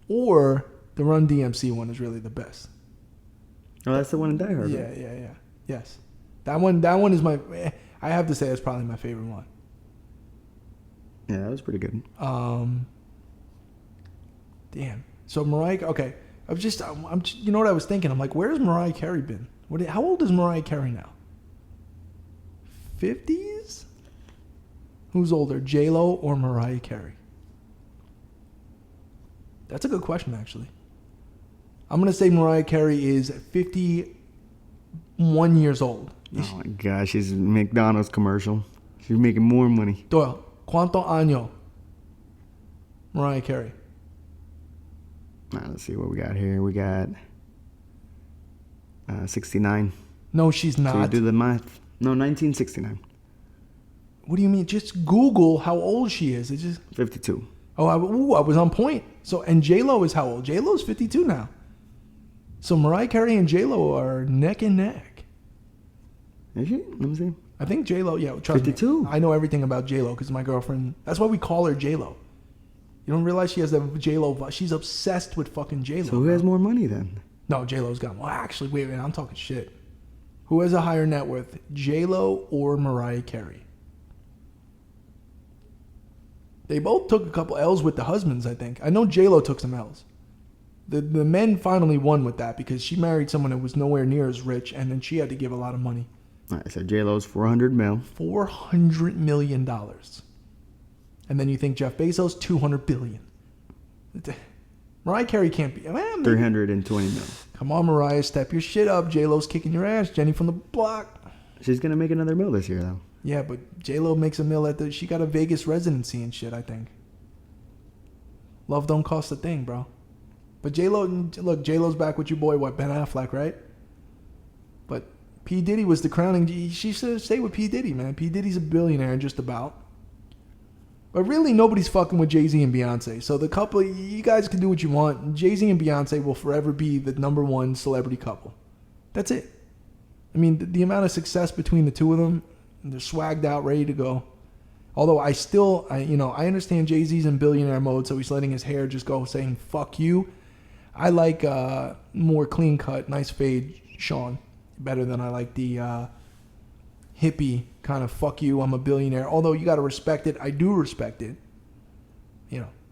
Or the Run DMC one is really the best. Oh, that's the one in Die Hard. Yeah. Yes. That one is I have to say it's probably my favorite one. Yeah, that was pretty good. Damn. So Mariah, okay. You know what I was thinking? I'm like, where's Mariah Carey been? How old is Mariah Carey now? 50s? Who's older, J-Lo or Mariah Carey? That's a good question, actually. I'm going to say Mariah Carey is 51 years old. Oh my gosh, she's McDonald's commercial. She's making more money. Doyle, ¿cuánto año? Mariah Carey. All right, let's see what we got here. We got 69. No, she's not. So you do the math. No, 1969. What do you mean? Just Google how old she is. It's just 52. Oh, I was on point. So, and J-Lo is how old? J-Lo's 52 now. So Mariah Carey and J-Lo are neck and neck. Is she? Let me see. I think J-Lo, trust 52. me. I know everything about J-Lo because my girlfriend, that's why we call her J-Lo. You don't realize she has a J-Lo, she's obsessed with fucking J-Lo. So who has more money then? No, J-Lo's got, well, actually, wait, I'm talking shit. Who has a higher net worth, J-Lo or Mariah Carey? They both took a couple L's with the husbands, I think. I know J-Lo took some L's. The men finally won with that because she married someone that was nowhere near as rich, and then she had to give a lot of money. All right, so J-Lo's 400 mil. $400 million. And then you think Jeff Bezos, 200 billion. Mariah Carey can't be. 320 mil. Come on, Mariah, step your shit up. J-Lo's kicking your ass. Jenny from the block. She's going to make another mil this year, though. Yeah, but J-Lo makes a mill she got a Vegas residency and shit, I think. Love don't cost a thing, bro. But J-Lo's back with your boy, Ben Affleck, right? But P. Diddy was the crowning. She should stay with P. Diddy, man. P. Diddy's a billionaire just about. But really, nobody's fucking with Jay-Z and Beyonce. So the couple, you guys can do what you want. Jay-Z and Beyonce will forever be the number one celebrity couple. That's it. I mean, the amount of success between the two of them, they're swagged out, ready to go. Although I understand Jay-Z's in billionaire mode, so he's letting his hair just go saying, fuck you. I like more clean-cut, nice fade Sean better than I like the hippie kind of fuck you, I'm a billionaire. Although you got to respect it. I do respect it.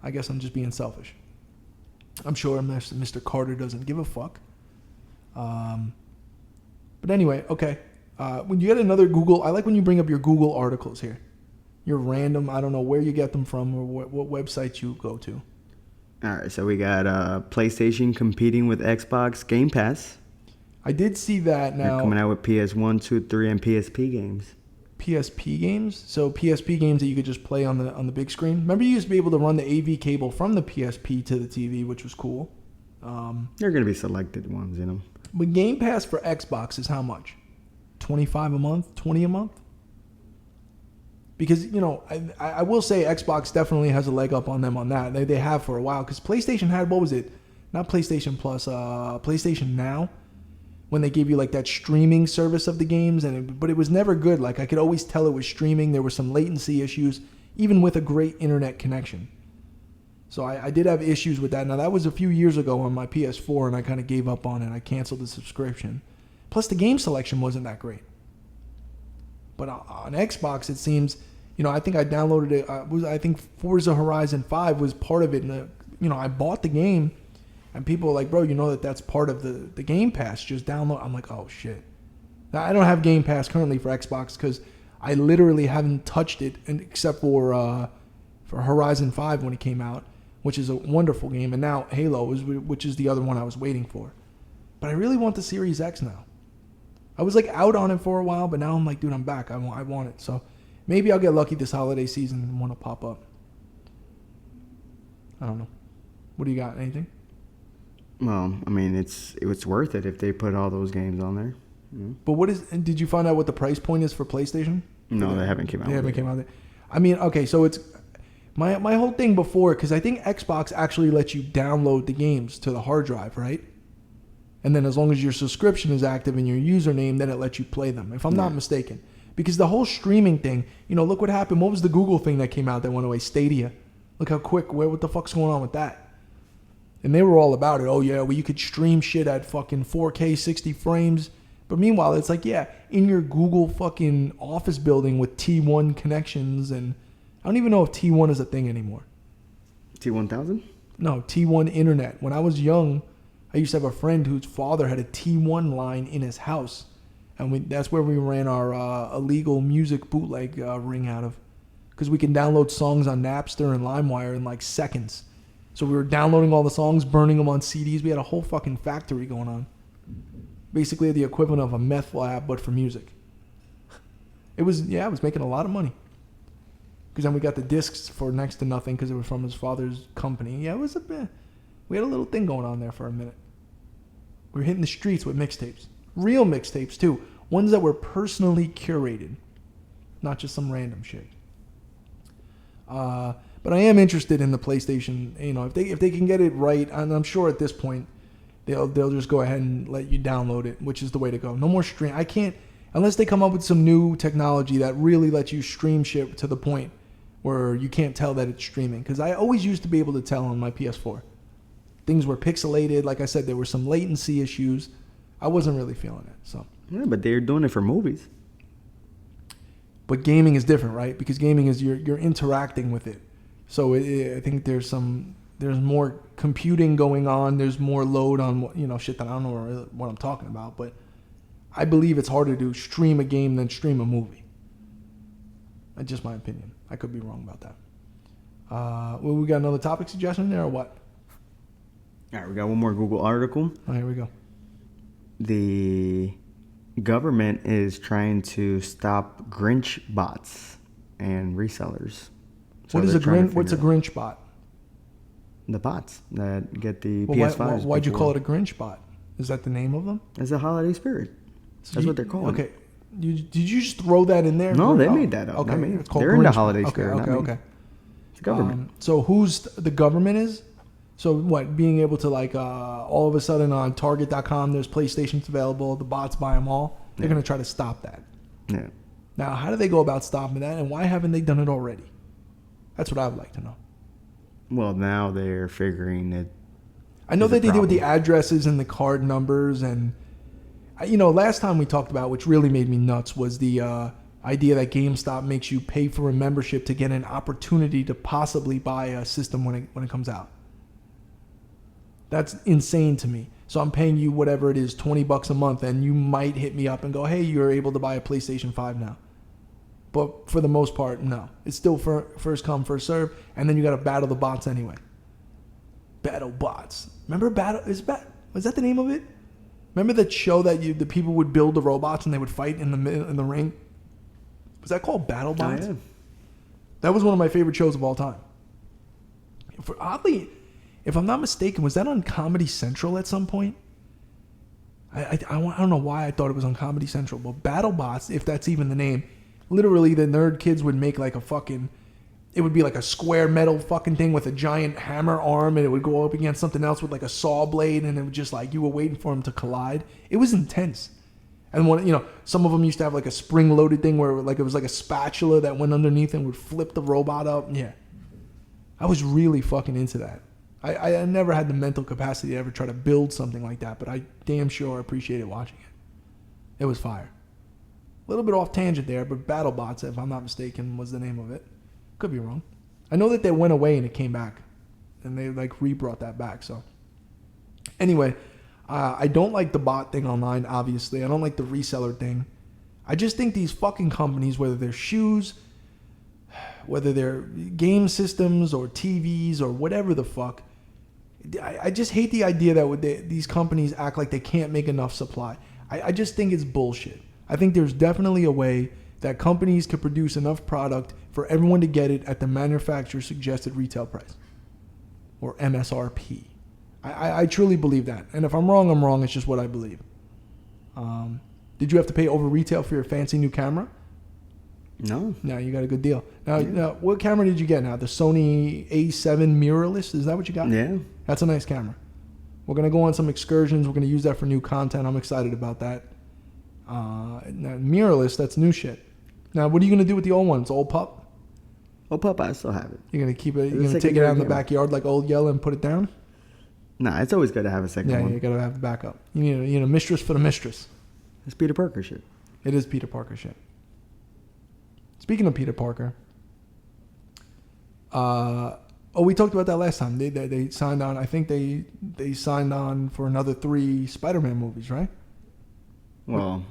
I guess I'm just being selfish. I'm sure Mr. Carter doesn't give a fuck. But anyway, okay. When you get another Google, I like when you bring up your Google articles here. Your random, I don't know where you get them from or what websites you go to. All right, so we got PlayStation competing with Xbox Game Pass. I did see that now. They're coming out with PS1, 2, 3, and PSP games. PSP games? So PSP games that you could just play on the big screen? Remember you used to be able to run the AV cable from the PSP to the TV, which was cool. They're going to be selected ones, But Game Pass for Xbox is how much? $25 a month? $20 a month? Because, I will say Xbox definitely has a leg up on them on that. They have for a while. Because PlayStation had, what was it? Not PlayStation Plus, PlayStation Now. When they gave you like that streaming service of the games. But it was never good. Like I could always tell it was streaming. There were some latency issues. Even with a great internet connection. So I did have issues with that. Now that was a few years ago on my PS4. And I kind of gave up on it. I canceled the subscription. Plus the game selection wasn't that great. But on Xbox, it seems, I think I downloaded it. I think Forza Horizon 5 was part of it. And, I bought the game. And people are like, bro, that's part of the Game Pass. Just download. I'm like, oh, shit. Now, I don't have Game Pass currently for Xbox because I literally haven't touched it except for Horizon 5 when it came out, which is a wonderful game. And now Halo, which is the other one I was waiting for. But I really want the Series X now. I was like out on it for a while, but now I'm like, dude, I'm back. I want it. So maybe I'll get lucky this holiday season and want to pop up. I don't know. What do you got? Anything? Well, I mean, it's worth it if they put all those games on there. But did you find out what the price point is for PlayStation? No, they haven't came out. They haven't came out. I mean, okay, so it's my whole thing before, because I think Xbox actually lets you download the games to the hard drive, right? And then as long as your subscription is active in your username, then it lets you play them, if I'm not mistaken. Because the whole streaming thing, look what happened. What was the Google thing that came out that went away? Stadia. Look how quick. What the fuck's going on with that? And they were all about it. Oh, yeah, well, you could stream shit at fucking 4K, 60 frames. But meanwhile, it's like, yeah, in your Google fucking office building with T1 connections. And I don't even know if T1 is a thing anymore. T1000? No, T1 internet. When I was young, I used to have a friend whose father had a T1 line in his house. And that's where we ran our illegal music bootleg ring out of. Because we can download songs on Napster and LimeWire in like seconds. So we were downloading all the songs, burning them on CDs. We had a whole fucking factory going on. Basically the equivalent of a meth lab, but for music. It was making a lot of money. Because then we got the discs for next to nothing because it was from his father's company. Yeah, we had a little thing going on there for a minute. We were hitting the streets with mixtapes. Real mixtapes, too. Ones that were personally curated. Not just some random shit. But I am interested in the PlayStation. You know, if they can get it right, and I'm sure at this point they'll just go ahead and let you download it, which is the way to go. No more stream. I can't unless they come up with some new technology that really lets you stream shit to the point where you can't tell that it's streaming. Because I always used to be able to tell on my PS4. Things were pixelated. Like I said, there were some latency issues. I wasn't really feeling it. So yeah, but they're doing it for movies. But gaming is different, right? Because gaming is you're interacting with it. So I think there's more computing going on. There's more load on shit that I don't know what I'm talking about. But I believe it's harder to stream a game than stream a movie. That's just my opinion. I could be wrong about that. Well, we got another topic suggestion there or what? All right, we got one more Google article. Oh, here we go. The government is trying to stop Grinch bots and resellers. So What's a Grinch bot? The bots that get the Well, PS5s. why'd you call it a Grinch bot? Is that the name of them? It's a holiday spirit. That's what they're called. Okay. Did you just throw that in there? No, they made that up. Okay, it's called they're Grinch in the holiday bot. spirit. Okay. It's government. So who's the government is? So what? Being able to all of a sudden on Target.com, there's PlayStations available. The bots buy them all. They're gonna try to stop that. Yeah. Now, how do they go about stopping that, and why haven't they done it already? That's what I would like to know. Well, now they're figuring it. I know that they did with the addresses and the card numbers, and last time we talked about, which really made me nuts, was the idea that GameStop makes you pay for a membership to get an opportunity to possibly buy a system when it comes out. That's insane to me. So I'm paying you whatever it is, $20 a month, and you might hit me up and go, hey, you're able to buy a PlayStation 5 now. But for the most part, no. It's still first come, first serve, and then you got to battle the bots anyway. Battle bots. Remember was that the name of it? Remember that show that the people would build the robots and they would fight in the ring? Was that called Battle Bots? Oh, yeah. That was one of my favorite shows of all time. Oddly, if I'm not mistaken, was that on Comedy Central at some point? I don't know why I thought it was on Comedy Central, but BattleBots, if that's even the name, literally the nerd kids would make it would be like a square metal fucking thing with a giant hammer arm, and it would go up against something else with like a saw blade, and it would just you were waiting for them to collide. It was intense. And some of them used to have like a spring-loaded thing where it was like a spatula that went underneath and would flip the robot up. Yeah. I was really fucking into that. I never had the mental capacity to ever try to build something like that, but I damn sure appreciated watching it. It was fire. A little bit off tangent there, but BattleBots, if I'm not mistaken, was the name of it. Could be wrong. I know that they went away and it came back, and they re-brought that back. So anyway, I don't like the bot thing online. Obviously, I don't like the reseller thing. I just think these fucking companies, whether they're shoes, whether they're game systems or TVs or whatever the fuck, I just hate the idea that these companies act like they can't make enough supply. I just think it's bullshit. I think there's definitely a way that companies could produce enough product for everyone to get it at the manufacturer's suggested retail price, or MSRP. I truly believe that. And if I'm wrong, I'm wrong. It's just what I believe. Did you have to pay over retail for your fancy new camera? No. No, you got a good deal. Now, what camera did you get now? The Sony A7 mirrorless? Is that what you got? Yeah. That's a nice camera. We're going to go on some excursions. We're going to use that for new content. I'm excited about that. Now, mirrorless, that's new shit. Now, what are you going to do with the old one? It's old pup? Old pup, I still have it. You're going to keep it? You're going to take it out in the backyard like Old Yell and put it down? Nah, it's always good to have a second one. Yeah, you got to have the backup. You need a mistress for the mistress. It's Peter Parker shit. It is Peter Parker shit. Speaking of Peter Parker, We talked about that last time. They signed on. I think they signed on for another 3 Spider-Man movies, right? Well,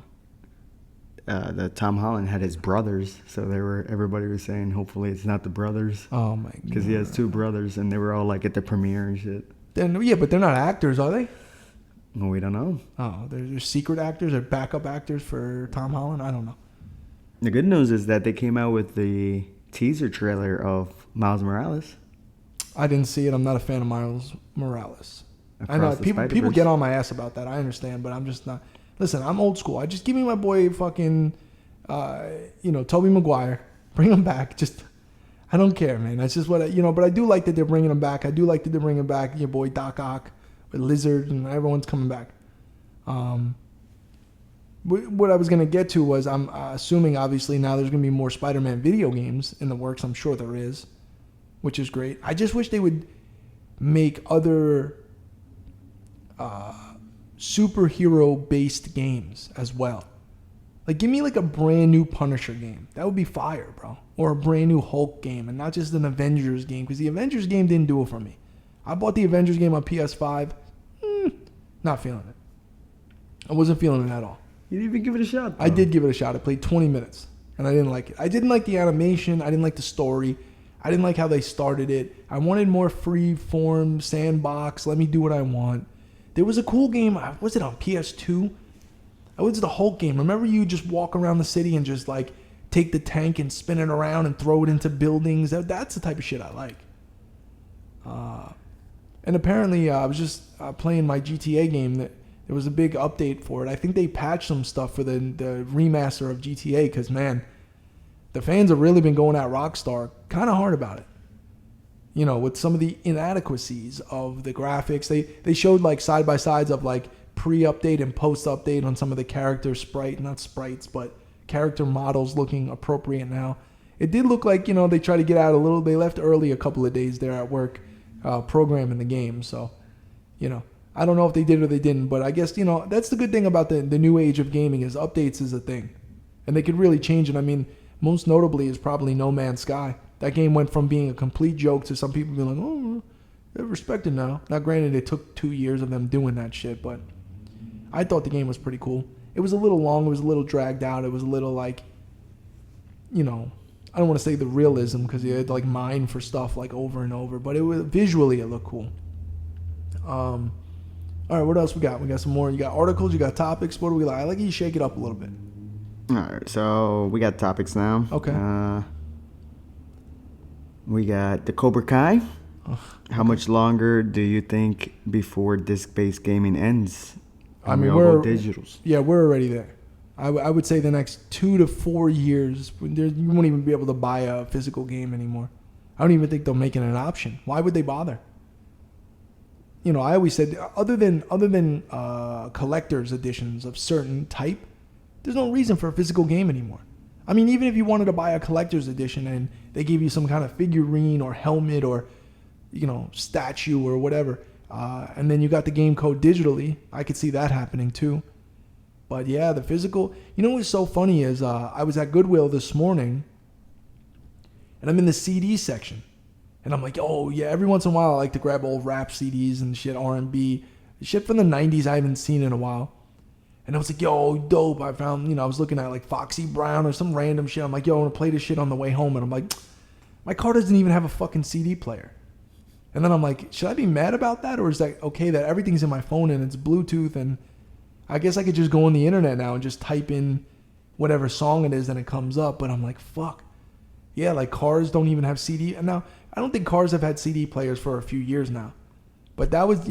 the Tom Holland had his brothers, so everybody was saying hopefully it's not the brothers. Oh my god! Because he has 2 brothers, and they were all like at the premiere and shit. Then yeah, but they're not actors, are they? Well, we don't know. Oh, they're secret actors or backup actors for Tom Holland. I don't know. The good news is that they came out with the teaser trailer of Miles Morales. I didn't see it. I'm not a fan of Miles Morales. I know Across the people get on my ass about that. I understand, but I'm just not. Listen, I'm old school. I just give me my boy fucking, Tobey Maguire. Bring him back. Just, I don't care, man. That's just what But I do like that they're bringing him back. I do like that they're bringing back your boy Doc Ock, with Lizard, and everyone's coming back. What I was gonna get to was I'm assuming obviously now there's gonna be more Spider-Man video games in the works. I'm sure there is, which is great. I just wish they would make other superhero-based games as well. Like, give me like a brand new Punisher game. That would be fire, bro. Or a brand new Hulk game, and not just an Avengers game, because the Avengers game didn't do it for me. I bought the Avengers game on PS5. Not feeling it. I wasn't feeling it at all. You didn't even give it a shot, though. I did give it a shot. I played 20 minutes, and I didn't like it. I didn't like the animation. I didn't like the story. I didn't like how they started it. I wanted more free-form sandbox. Let me do what I want. There was a cool game. Was it on PS2? It was the Hulk game. Remember you just walk around the city and just like take the tank and spin it around and throw it into buildings? That's the type of shit I like. And apparently I was just playing my GTA game. That there was a big update for it. I think they patched some stuff for the remaster of GTA because, man, the fans have really been going at Rockstar kind of hard about it. With some of the inadequacies of the graphics. They showed like side-by-sides of like pre-update and post-update on some of the character not sprites, but character models looking appropriate now. It did look like, they tried to get out a little. They left early a couple of days there at work programming the game. So, I don't know if they did or they didn't, but I guess, that's the good thing about the new age of gaming is updates is a thing. And they could really change it. I mean, most notably is probably No Man's Sky. That game went from being a complete joke to some people being like, oh, they're respected now. Now, granted, it took 2 years of them doing that shit, but I thought the game was pretty cool. It was a little long. It was a little dragged out. It was a little like, I don't want to say the realism because you had to like mine for stuff like over and over, but visually it looked cool. All right, what else we got? We got some more. You got articles. You got topics. What do we like? I like you shake it up a little bit. All right, so we got topics now. Okay. We got the Cobra Kai. How much longer do you think before disc-based gaming ends? And we all go digitals. Yeah, we're already there. I would say the next 2 to 4 years, you won't even be able to buy a physical game anymore. I don't even think they'll make it an option. Why would they bother? I always said, other than collector's editions of certain type, there's no reason for a physical game anymore. I mean, even if you wanted to buy a collector's edition and they gave you some kind of figurine or helmet or, statue or whatever, and then you got the game code digitally, I could see that happening too. But yeah, the physical, what's so funny is I was at Goodwill this morning and I'm in the CD section and I'm like, oh yeah, every once in a while I like to grab old rap CDs and shit, R&B, shit from the 90s I haven't seen in a while. And I was like, yo, dope. I found, I was looking at like Foxy Brown or some random shit. I'm like, yo, I want to play this shit on the way home. And I'm like, my car doesn't even have a fucking CD player. And then I'm like, should I be mad about that? Or is that okay that everything's in my phone and it's Bluetooth? And I guess I could just go on the internet now and just type in whatever song it is and it comes up. But I'm like, fuck. Yeah, like cars don't even have CD. And now, I don't think cars have had CD players for a few years now. But that was,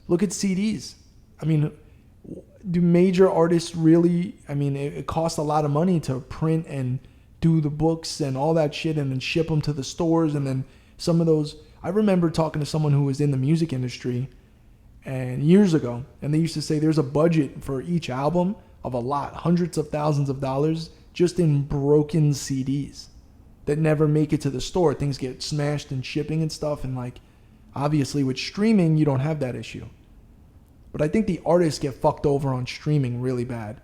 look at CDs. I mean, do major artists really, it costs a lot of money to print and do the books and all that shit and then ship them to the stores. And then some of those, I remember talking to someone who was in the music industry and years ago, and they used to say there's a budget for each album of a lot, hundreds of thousands of dollars just in broken CDs that never make it to the store. Things get smashed in shipping and stuff. And like, obviously with streaming, you don't have that issue. But I think the artists get fucked over on streaming really bad.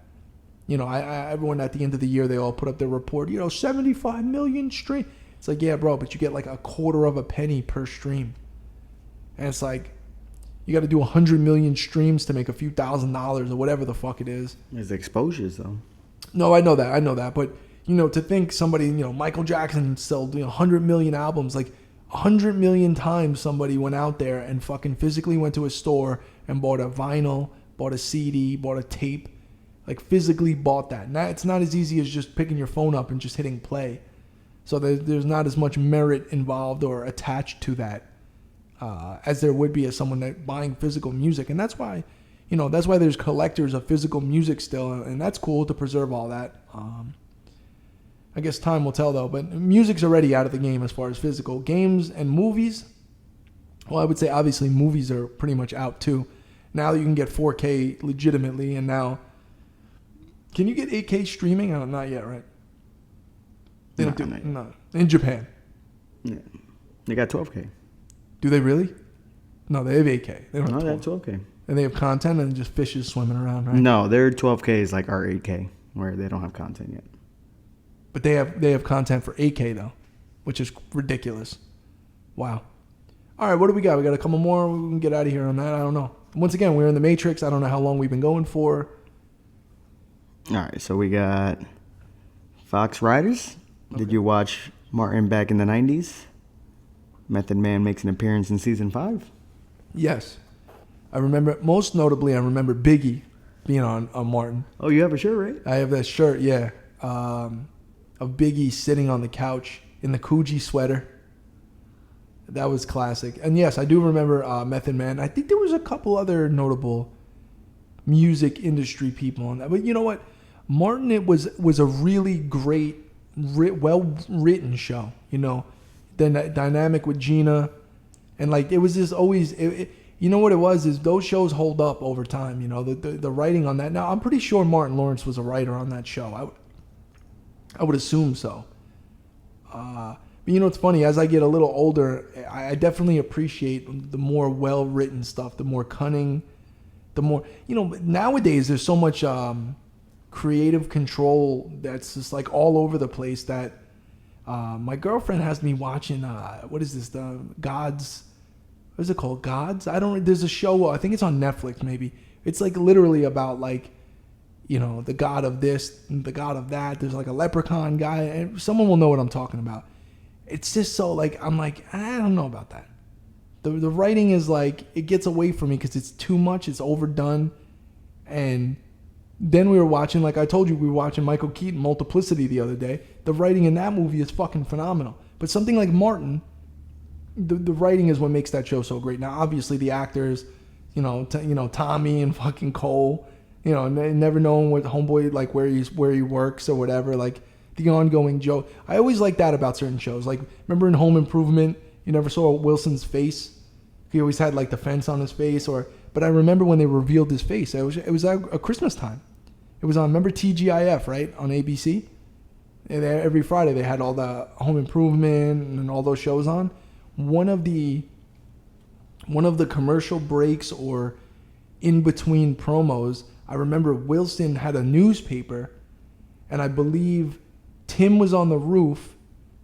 Everyone at the end of the year, they all put up their report, 75 million stream. It's like, yeah, bro, but you get like a quarter of a penny per stream. And it's like, you got to do 100 million streams to make a few $1,000s or whatever the fuck it is. There's exposures, though. No, I know that. But, to think somebody, Michael Jackson sold 100 million albums, like 100 million times somebody went out there and fucking physically went to a store and bought a vinyl, bought a CD, bought a tape, like physically bought that. Now, it's not as easy as just picking your phone up and just hitting play. So there's not as much merit involved or attached to that as there would be as someone that buying physical music. And that's why, that's why there's collectors of physical music still. And that's cool to preserve all that. I guess time will tell, though. But music's already out of the game as far as physical. Games and movies, well, I would say obviously movies are pretty much out too. Now you can get 4K legitimately. And now, can you get 8K streaming? Oh, not yet, right? They don't do it. No. In Japan. Yeah. They got 12K. Do they really? No, they have 8K. They don't have they have 12K. And they have content and just fishes swimming around, right? No, their 12K is like our 8K, where they don't have content yet. But they have content for 8K, though, which is ridiculous. Wow. All right, what do we got? We got a couple more. We can get out of here on that. I don't know. Once again, we're in the Matrix. I don't know how long we've been going for. All right, so we got Fox Riders. Okay. Did you watch Martin back in the 90s? Method Man makes an appearance in season 5. Yes. I remember, most notably, I remember Biggie being on Martin. Oh, you have a shirt, right? I have that shirt, yeah. Of Biggie sitting on the couch in the Coogee sweater. That was classic. And yes, I do remember Method Man. I think there was a couple other notable music industry people on that. But you know what? Martin, it was a really great, well-written show, Then that dynamic with Gina. And like, it was just always... you know what it was is those shows hold up over time, the writing on that. Now, I'm pretty sure Martin Lawrence was a writer on that show. I would assume so. But it's funny, as I get a little older, I definitely appreciate the more well-written stuff, the more cunning, the more, nowadays there's so much creative control that's just like all over the place that my girlfriend has me watching, what is this, the Gods, what is it called, Gods? There's a show, I think it's on Netflix maybe. It's like literally about like, the god of this, the god of that. There's like a leprechaun guy, and someone will know what I'm talking about. It's just so like, I'm like, I don't know about that. The writing is like, it gets away from me because it's too much, it's overdone. And then we were watching, like I told you, we were watching Michael Keaton, Multiplicity the other day. The writing in that movie is fucking phenomenal. But something like Martin, the writing is what makes that show so great. Now, obviously the actors, Tommy and fucking Cole, never knowing what homeboy, like where he works or whatever, like the ongoing joke. I always like that about certain shows. Like, remember in Home Improvement, you never saw Wilson's face? He always had like the fence on his face, but I remember when they revealed his face. It was a Christmas time. It was on, remember TGIF, right? On ABC? And every Friday they had all the Home Improvement and all those shows on. One of the commercial breaks or in between promos, I remember Wilson had a newspaper, and I believe Tim was on the roof,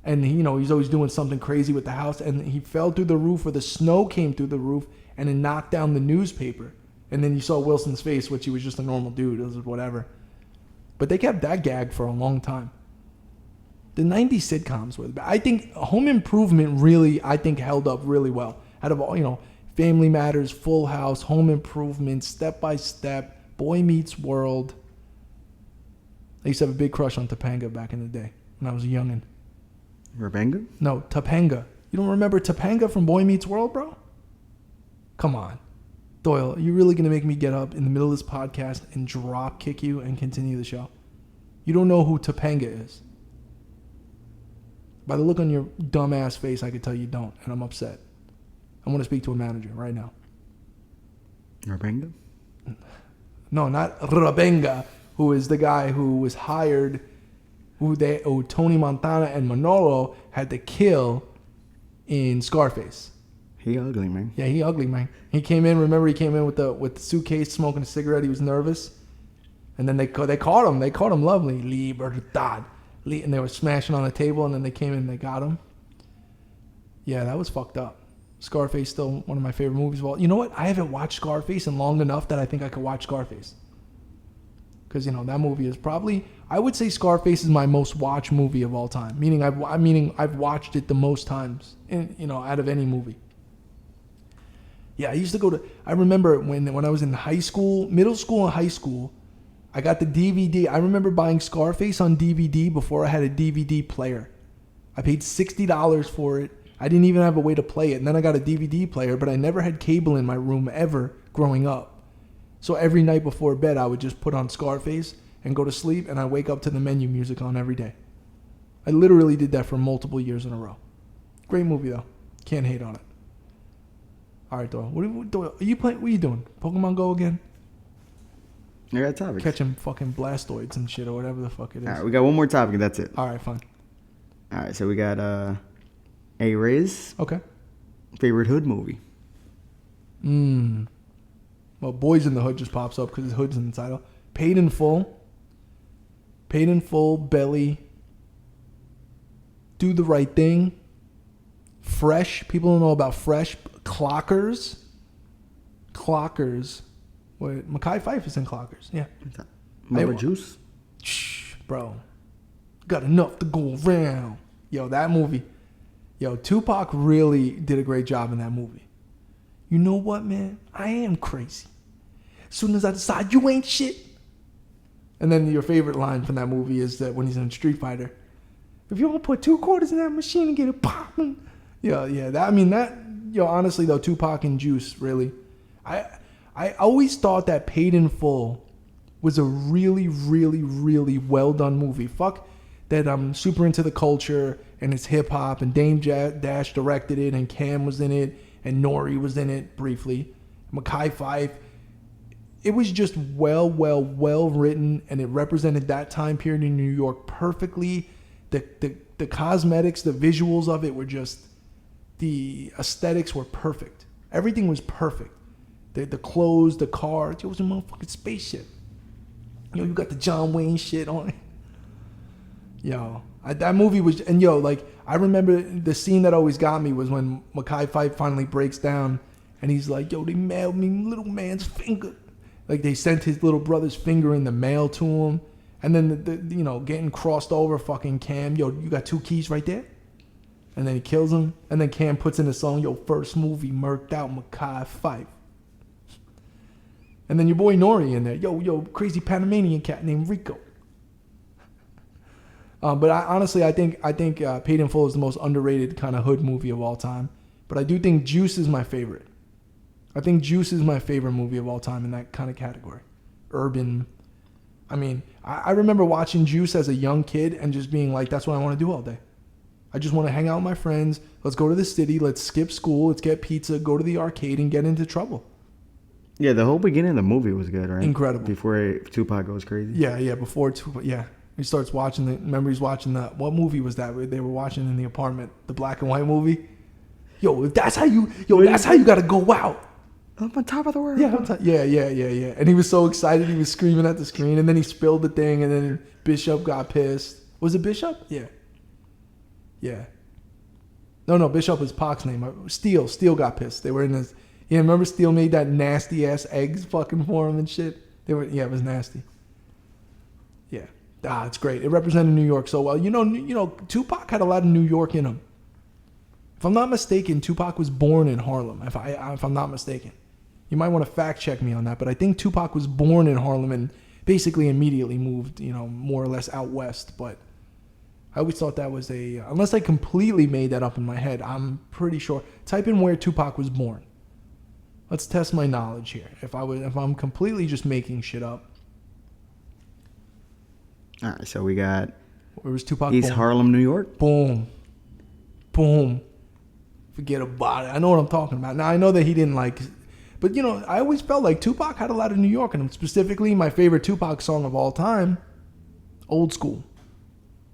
and he's always doing something crazy with the house, and he fell through the roof, or the snow came through the roof, and it knocked down the newspaper. And then you saw Wilson's face, which he was just a normal dude. It was whatever. But they kept that gag for a long time. The 90s sitcoms were, I think Home Improvement really, held up really well. Out of all, Family Matters, Full House, Home Improvement, Step by Step, Boy Meets World. I used to have a big crush on Topanga back in the day when I was a youngin'. Rebanga? No, Topanga. You don't remember Topanga from Boy Meets World, bro? Come on. Doyle, are you really going to make me get up in the middle of this podcast and drop kick you and continue the show? You don't know who Topanga is. By the look on your dumbass face, I can tell you don't, and I'm upset. I want to speak to a manager right now. Rebanga? No, not Rebanga, who is the guy who was hired, who Tony Montana and Manolo had to kill in Scarface. He ugly, man. Yeah, he ugly, man. He came in with the suitcase, smoking a cigarette. He was nervous. And then they caught him. They caught him lovely. Libertad. And they were smashing on the table, and then they came in and they got him. Yeah, that was fucked up. Scarface still one of my favorite movies of all. You know what? I haven't watched Scarface in long enough that I think I could watch Scarface. Because, you know, that movie is probably, I would say Scarface is my most watched movie of all time. Meaning I've watched it the most times, out of any movie. Yeah, I used to go to, I remember when I was in high school, middle school and high school, I got the DVD. I remember buying Scarface on DVD before I had a DVD player. I paid $60 for it. I didn't even have a way to play it. And then I got a DVD player, but I never had cable in my room ever growing up. So every night before bed, I would just put on Scarface and go to sleep, and I wake up to the menu music on every day. I literally did that for multiple years in a row. Great movie, though. Can't hate on it. All right, though. What are you playing? What are you doing? Pokemon Go again? I got topics. Catching fucking Blastoids and shit or whatever the fuck it is. All right, we got one more topic and that's it. All right, fine. All right, so we got A-Riz. Okay. Favorite hood movie? Well, Boys in the Hood just pops up because his hood's in the title. Paid in Full. Paid in Full, Belly. Do the Right Thing. Fresh. People don't know about Fresh. Clockers. Wait, Mekhi Phife is in Clockers. Yeah. Mother Juice? Shh, bro. Got enough to go around. Yo, that movie. Yo, Tupac really did a great job in that movie. You know what, man? I am crazy. As soon as I decide you ain't shit. And then your favorite line from that movie is that when he's in Street Fighter, if you don't put 2 quarters in that machine and get it popping. Honestly though, Tupac and Juice, really. I always thought that Paid in Full was a really, really, really well done movie. Fuck that I'm super into the culture and it's hip hop and Dame Dash directed it and Cam was in it and Nori was in it briefly. Mekhi Phife. It was just well written, and it represented that time period in New York perfectly. The cosmetics, the visuals of it were just, the aesthetics were perfect. Everything was perfect. The clothes, the cars. It was a motherfucking spaceship. You got the John Wayne shit on it. That movie was, and I remember the scene that always got me was when Mekhi Phife finally breaks down, and he's like, they mailed me little man's finger. Like they sent his little brother's finger in the mail to him, and then getting crossed over fucking Cam. You got 2 keys right there, and then he kills him, and then Cam puts in a song, first movie murked out Mekhi Phife. And then your boy Nori in there. Crazy Panamanian cat named Rico. But I think Paid in Full is the most underrated kind of hood movie of all time. But I do think Juice is my favorite. I think Juice is my favorite movie of all time in that kind of category. Urban. I mean, I remember watching Juice as a young kid and just being like, that's what I want to do all day. I just want to hang out with my friends. Let's go to the city. Let's skip school. Let's get pizza. Go to the arcade and get into trouble. Yeah, the whole beginning of the movie was good, right? Incredible. Before Tupac goes crazy. Yeah, before Tupac, yeah. He starts watching what movie was that they were watching in the apartment? The black and white movie? That's how you gotta go out. I'm on top of the world. Yeah. And he was so excited, he was screaming at the screen, and then he spilled the thing, and then Bishop got pissed. Was it Bishop? Yeah. No, Bishop was Pac's name. Steele got pissed. They were in this. Yeah, remember Steele made that nasty ass eggs fucking for him and shit? It was nasty. Yeah. It's great. It represented New York so well. Tupac had a lot of New York in him. If I'm not mistaken, Tupac was born in Harlem. If I'm not mistaken. You might want to fact check me on that, but I think Tupac was born in Harlem and basically immediately moved, more or less out west. But I always thought that was unless I completely made that up in my head, I'm pretty sure. Type in where Tupac was born. Let's test my knowledge here. If I'm completely just making shit up. All right, so we got where was Tupac East born? Harlem, New York. Boom. Forget about it. I know what I'm talking about. Now I know that he didn't but I always felt like Tupac had a lot of New York in him. Specifically, my favorite Tupac song of all time, Old School.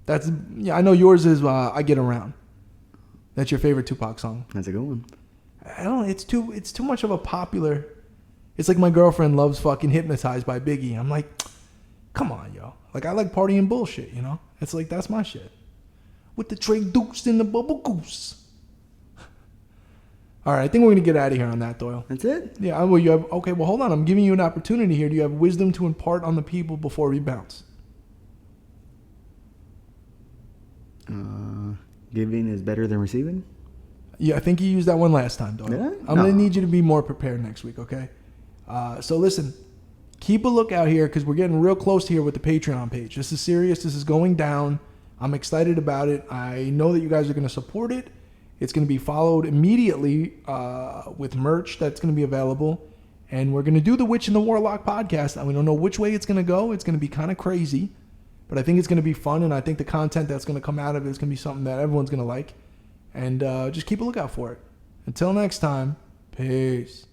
I know yours is I Get Around. That's your favorite Tupac song. That's a good one. I don't know. It's too much of a popular. It's like my girlfriend loves fucking Hypnotized by Biggie. I'm like, come on, yo. I like Party and Bullshit, It's like, that's my shit. With the Trey Dukes and the Bubble Goose. All right, I think we're going to get out of here on that, Doyle. That's it? Yeah, well, you have... Okay, well, hold on. I'm giving you an opportunity here. Do you have wisdom to impart on the people before we bounce? Giving is better than receiving? Yeah, I think you used that one last time, Doyle. Did I? I'm going to need you to be more prepared next week, okay? So listen, keep a lookout here because we're getting real close here with the Patreon page. This is serious. This is going down. I'm excited about it. I know that you guys are going to support it. It's going to be followed immediately with merch that's going to be available. And we're going to do the Witch and the Warlock podcast. And we don't know which way it's going to go. It's going to be kind of crazy. But I think it's going to be fun. And I think the content that's going to come out of it is going to be something that everyone's going to like. And just keep a lookout for it. Until next time, peace.